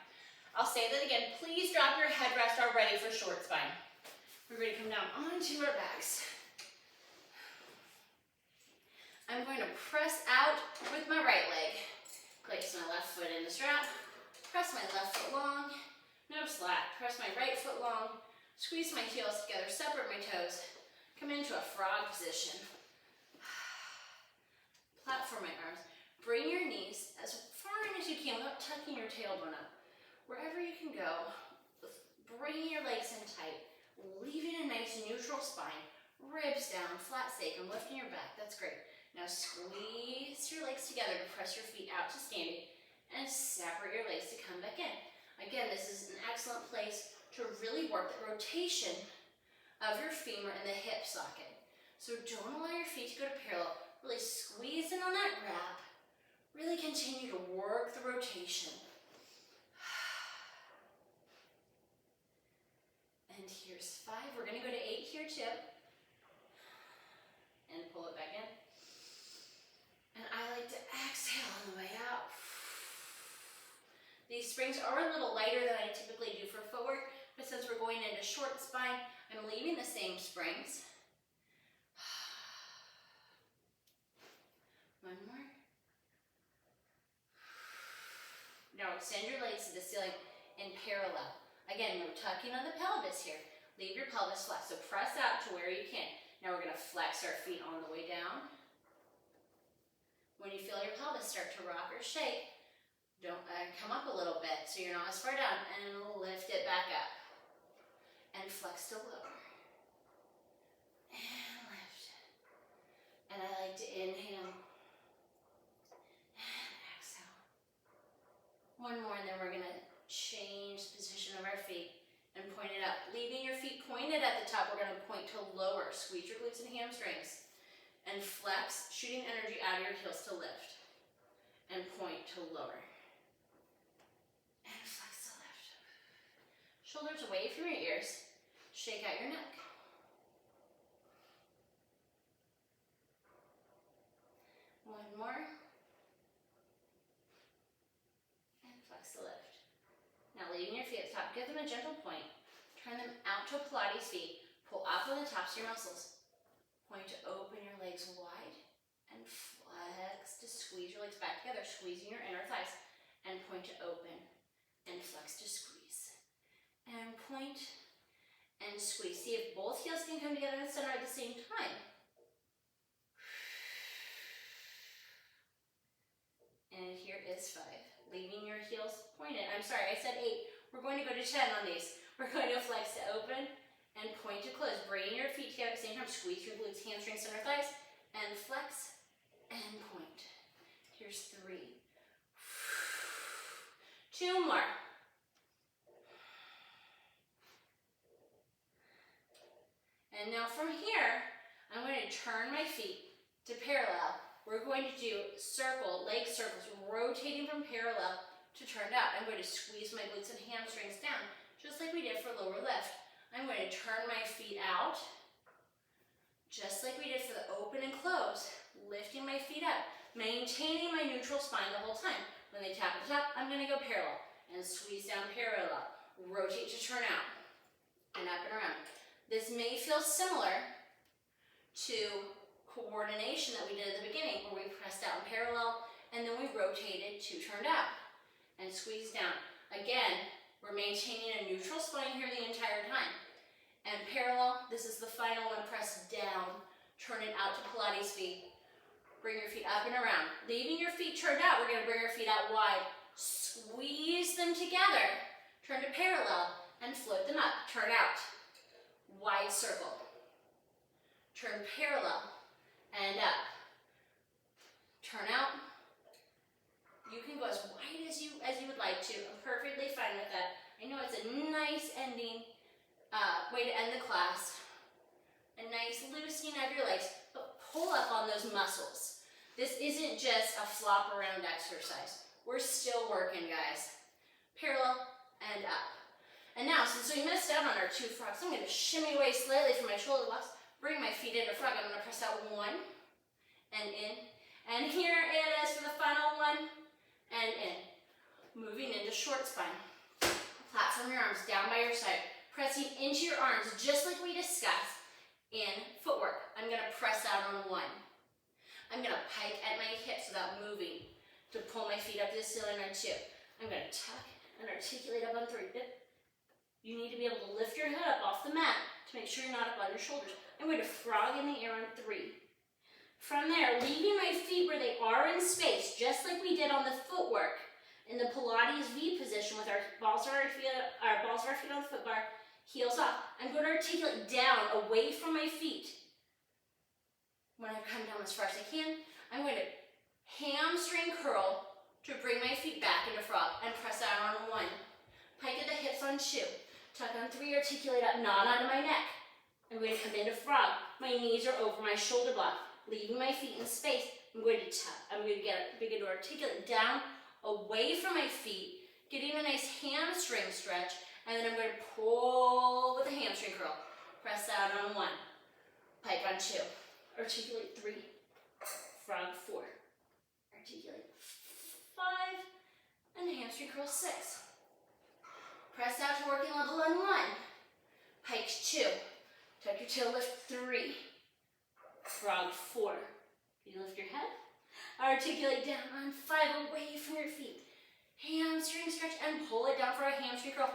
I'll say that again. Please drop your headrest already for short spine. We're going to come down onto our backs. I'm going to press out with my right leg. Place my left foot in the strap. Press my left foot long. No slack. Press my right foot long. Squeeze my heels together. Separate my toes. Come into a frog position. Platform my arms. Bring your knees as far in as you can without tucking your tailbone up. Wherever you can go, bringing your legs in tight, leaving a nice neutral spine, ribs down, flat sacrum, lifting your back. That's great. Now squeeze your legs together to press your feet out to standing and separate your legs to come back in. Again, this is an excellent place to really work the rotation of your femur and the hip socket. So don't allow your feet to go to parallel. Really squeeze in on that wrap. Really continue to work the rotation. And here's 5. We're going to go to 8 here too. And pull it back in. And I like to exhale on the way out. These springs are a little lighter than I typically do for footwork, but since we're going into short spine, I'm leaving the same springs. One more. Now extend your legs to the ceiling in parallel. Again, we're tucking on the pelvis here. Leave your pelvis flat, so press out to where you can. Now we're going to flex our feet on the way down. When you feel your pelvis start to rock or shake, don't come up a little bit so you're not as far down, and lift it back up. And flex to lower. And lift. And I like to inhale and exhale. One more, and then we're gonna change the position of our feet and point it up. Leaving your feet pointed at the top, we're gonna point to lower. Squeeze your glutes and hamstrings. And flex, shooting energy out of your heels to lift. And point to lower. And flex to lift. Shoulders away from your ears. Shake out your neck. One more. And flex to lift. Now leaving your feet at the top, give them a gentle point. Turn them out to a Pilates feet. Pull up on the tops of your muscles. Point to open your legs wide and flex to squeeze your legs back together, squeezing your inner thighs. And point to open and flex to squeeze. And point and squeeze. See if both heels can come together in the center at the same time. And here is 5. Leaving your heels pointed. I'm sorry, I said 8. We're going to go to 10 on these. We're going to flex to open and point to close. Bringing your feet together at the same time. Squeeze your glutes, hamstrings, center thighs. And flex and point. Here's 3. 2 more. And now from here, I'm going to turn my feet to parallel. We're going to do leg circles, rotating from parallel to turned out. I'm going to squeeze my glutes and hamstrings down, just like we did for lower lift. I'm going to turn my feet out, just like we did for the open and close, lifting my feet up, maintaining my neutral spine the whole time. When they tap at the top, I'm going to go parallel and squeeze down parallel, rotate to turn out, and up and around. This may feel similar to coordination that we did at the beginning, where we pressed out in parallel and then we rotated to turned out and squeeze down. Again, we're maintaining a neutral spine here the entire time. And parallel, this is the final one, press down, turn it out to Pilates feet. Bring your feet up and around. Leaving your feet turned out, we're gonna bring your feet out wide. Squeeze them together, turn to parallel, and float them up. Turn out, wide circle. Turn parallel, and up. Turn out. You can go as wide as you would like to. I'm perfectly fine with that. I know it's a nice ending way to end the class. A nice loosening of your legs, but pull up on those muscles. This isn't just a flop around exercise. We're still working, guys. Parallel and up. And now, since we missed out on our 2 frogs, I'm going to shimmy away slightly from my shoulder blocks, bring my feet into frog. I'm going to press out 1 and in. And here it is for the final 1 and in. Moving into short spine. Platform your arms down by your side. Pressing into your arms just like we discussed in footwork. I'm going to press out on 1. I'm going to pike at my hips without moving to pull my feet up to the ceiling on 2. I'm going to tuck and articulate up on 3. You need to be able to lift your head up off the mat to make sure you're not up on your shoulders. I'm going to frog in the air on 3. From there, leaving my feet where they are in space, just like we did on the footwork, in the Pilates V position with our balls of our feet on the foot bar, heels off. I'm going to articulate down away from my feet. When I come down as far as I can, I'm going to hamstring curl to bring my feet back into frog and press out on 1. Pike at the hips on 2. Tuck on 3, articulate up, nod onto my neck. I'm going to come into frog. My knees are over my shoulder block. Leaving my feet in space, I'm going to tuck. I'm going to begin to articulate down, away from my feet, getting a nice hamstring stretch, and then I'm going to pull with a hamstring curl. Press out on 1. Pike on 2. Articulate 3. Frog 4. Articulate 5. And hamstring curl 6. Press out to working level on 1. Pike 2. Tuck your tail, lift 3. Frog 4. Can you lift your head? Articulate down on 5, away from your feet. Hamstring stretch and pull it down for a hamstring curl.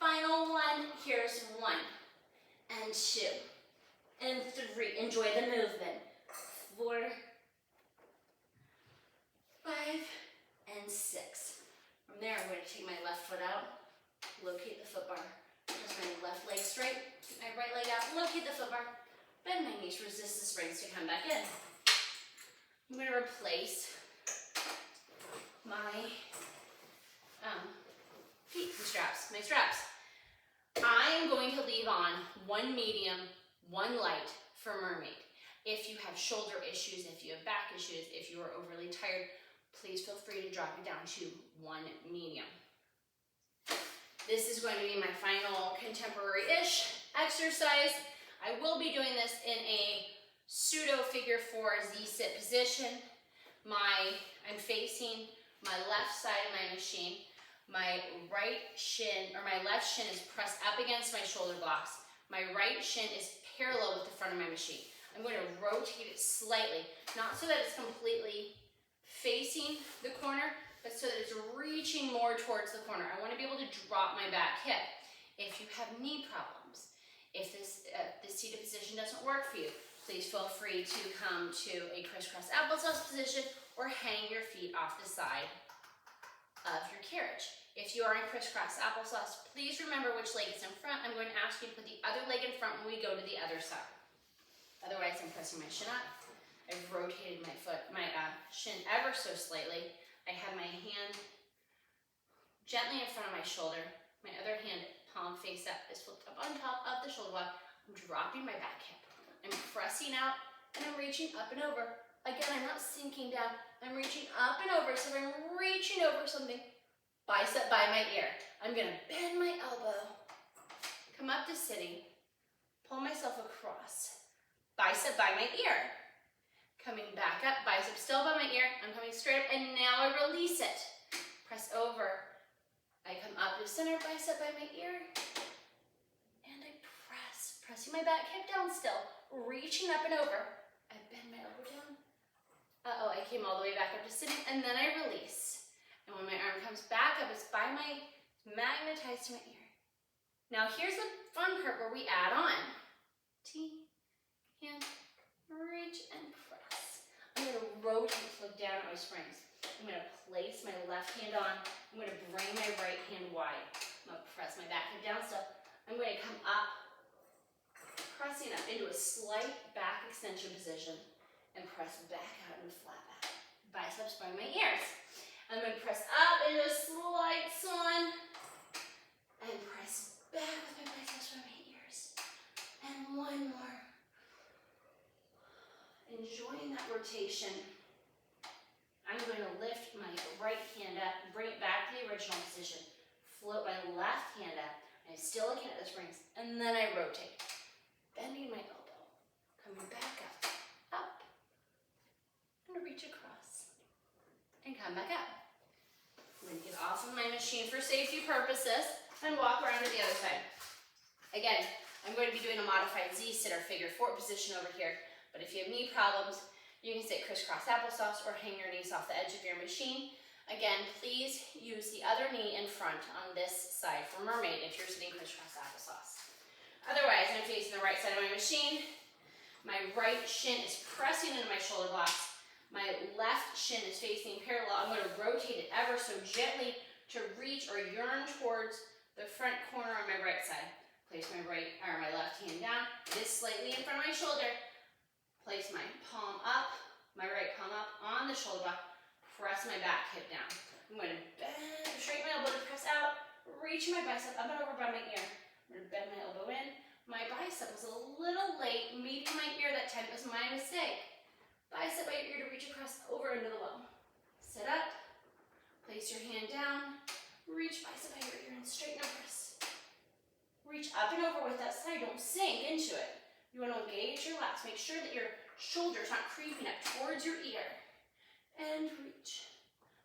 Final 1. Here's 1 and 2 and 3. Enjoy the movement. 4, 5, and 6. From there, I'm going to take my left foot out, locate the foot bar. Press my left leg straight, keep my right leg out, locate the foot bar. Bend my knees, resist the springs to come back in. I'm going to replace my feet straps, my straps. I am going to leave on one medium, one light for Mermaid. If you have shoulder issues, if you have back issues, if you are overly tired, please feel free to drop it down to one medium. This is going to be my final contemporary-ish exercise. I will be doing this in a pseudo figure 4 Z-sit position. I'm facing my left side of my machine. My right shin, or my left shin is pressed up against my shoulder blocks. My right shin is parallel with the front of my machine. I'm going to rotate it slightly, not so that it's completely facing the corner, but so that it's reaching more towards the corner. I want to be able to drop my back hip. If you have knee problems, if this seated position doesn't work for you, please feel free to come to a crisscross applesauce position or hang your feet off the side of your carriage. If you are in crisscross applesauce, please remember which leg is in front. I'm going to ask you to put the other leg in front when we go to the other side. Otherwise, I'm pressing my shin up. I've rotated my shin ever so slightly. I have my hand gently in front of my shoulder. My other hand, palm face up, is flipped up on top of the shoulder block. I'm dropping my back hip. I'm pressing out and I'm reaching up and over. Again, I'm not sinking down. I'm reaching up and over. So if I'm reaching over something, bicep by my ear. I'm going to bend my elbow, come up to sitting, pull myself across, bicep by my ear. Coming back up, bicep still by my ear. I'm coming straight up, and now I release it. Press over. I come up to center, bicep by my ear, and I press. Pressing my back hip down still, reaching up and over. I bend my elbow down. Uh-oh, I came all the way back up to sitting, and then I release. And when my arm comes back up, it's by my, magnetized to my ear. Now here's the fun part where we add on. T, hand, reach, and press. I'm going to rotate to look down at my springs. I'm going to place my left hand on. I'm going to bring my right hand wide. I'm going to press my back hip down still. I'm going to come up, pressing up into a slight back extension position, and press back out and flat back. Biceps by my ears. I'm going to press up into a slight swan, and press back with my biceps by my ears. And one more. Enjoying that rotation. I'm going to lift my right hand up, bring it back to the original position, float my left hand up, I'm still looking at the springs, and then I rotate, bending my elbow, coming back up, and reach across, and come back up. I'm going to get off of my machine for safety purposes, and walk around to the other side. Again, I'm going to be doing a modified Z-sit or figure 4 position over here, but if you have knee problems, you can sit crisscross applesauce or hang your knees off the edge of your machine. Again, please use the other knee in front on this side for Mermaid if you're sitting crisscross applesauce. Otherwise, I'm facing the right side of my machine. My right shin is pressing into my shoulder blocks. My left shin is facing parallel. I'm going to rotate it ever so gently to reach or yearn towards the front corner on my right side. Place my left hand down. It is slightly in front of my shoulder. Place my palm up, my right palm up on the shoulder block. Press my back hip down. I'm going to bend, straighten my elbow to press out, reach my bicep up and over by my ear. I'm going to bend my elbow in. My bicep was a little late meeting my ear that time. It was my mistake. Bicep by your ear to reach across over into the wall. Sit up, place your hand down, reach bicep by your ear and straighten up press. Reach up and over with that side, don't sink into it. You want to engage your lats. Make sure that your shoulder's not creeping up towards your ear. And reach.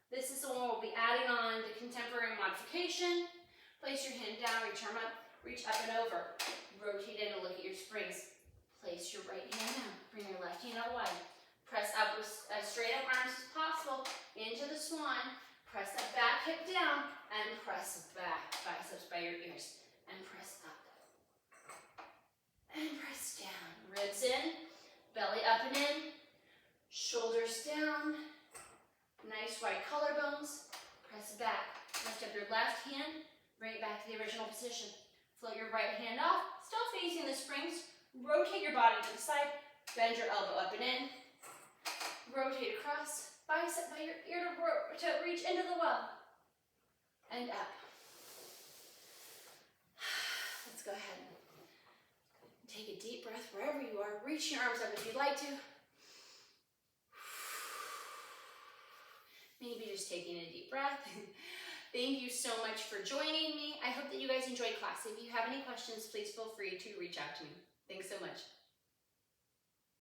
This is the one we'll be adding on the contemporary modification. Place your hand down, reach arm up, reach up and over. Rotate in and look at your springs. Place your right hand down. Bring your left hand out wide. Press up with as straight up arms as possible into the swan. Press that back hip down and press back. Biceps by your ears. And press up. And press down. Ribs in, belly up and in, shoulders down, nice wide collarbones. Press back. Lift up your left hand, bring it back to the original position. Float your right hand off, still facing the springs. Rotate your body to the side, bend your elbow up and in, Rotate across, bicep by your ear to reach into the well. And up. Let's go ahead. Take a deep breath wherever you are. Reach your arms up if you'd like to. Maybe just taking a deep breath. Thank you so much for joining me. I hope that you guys enjoyed class. If you have any questions, please feel free to reach out to me. Thanks so much.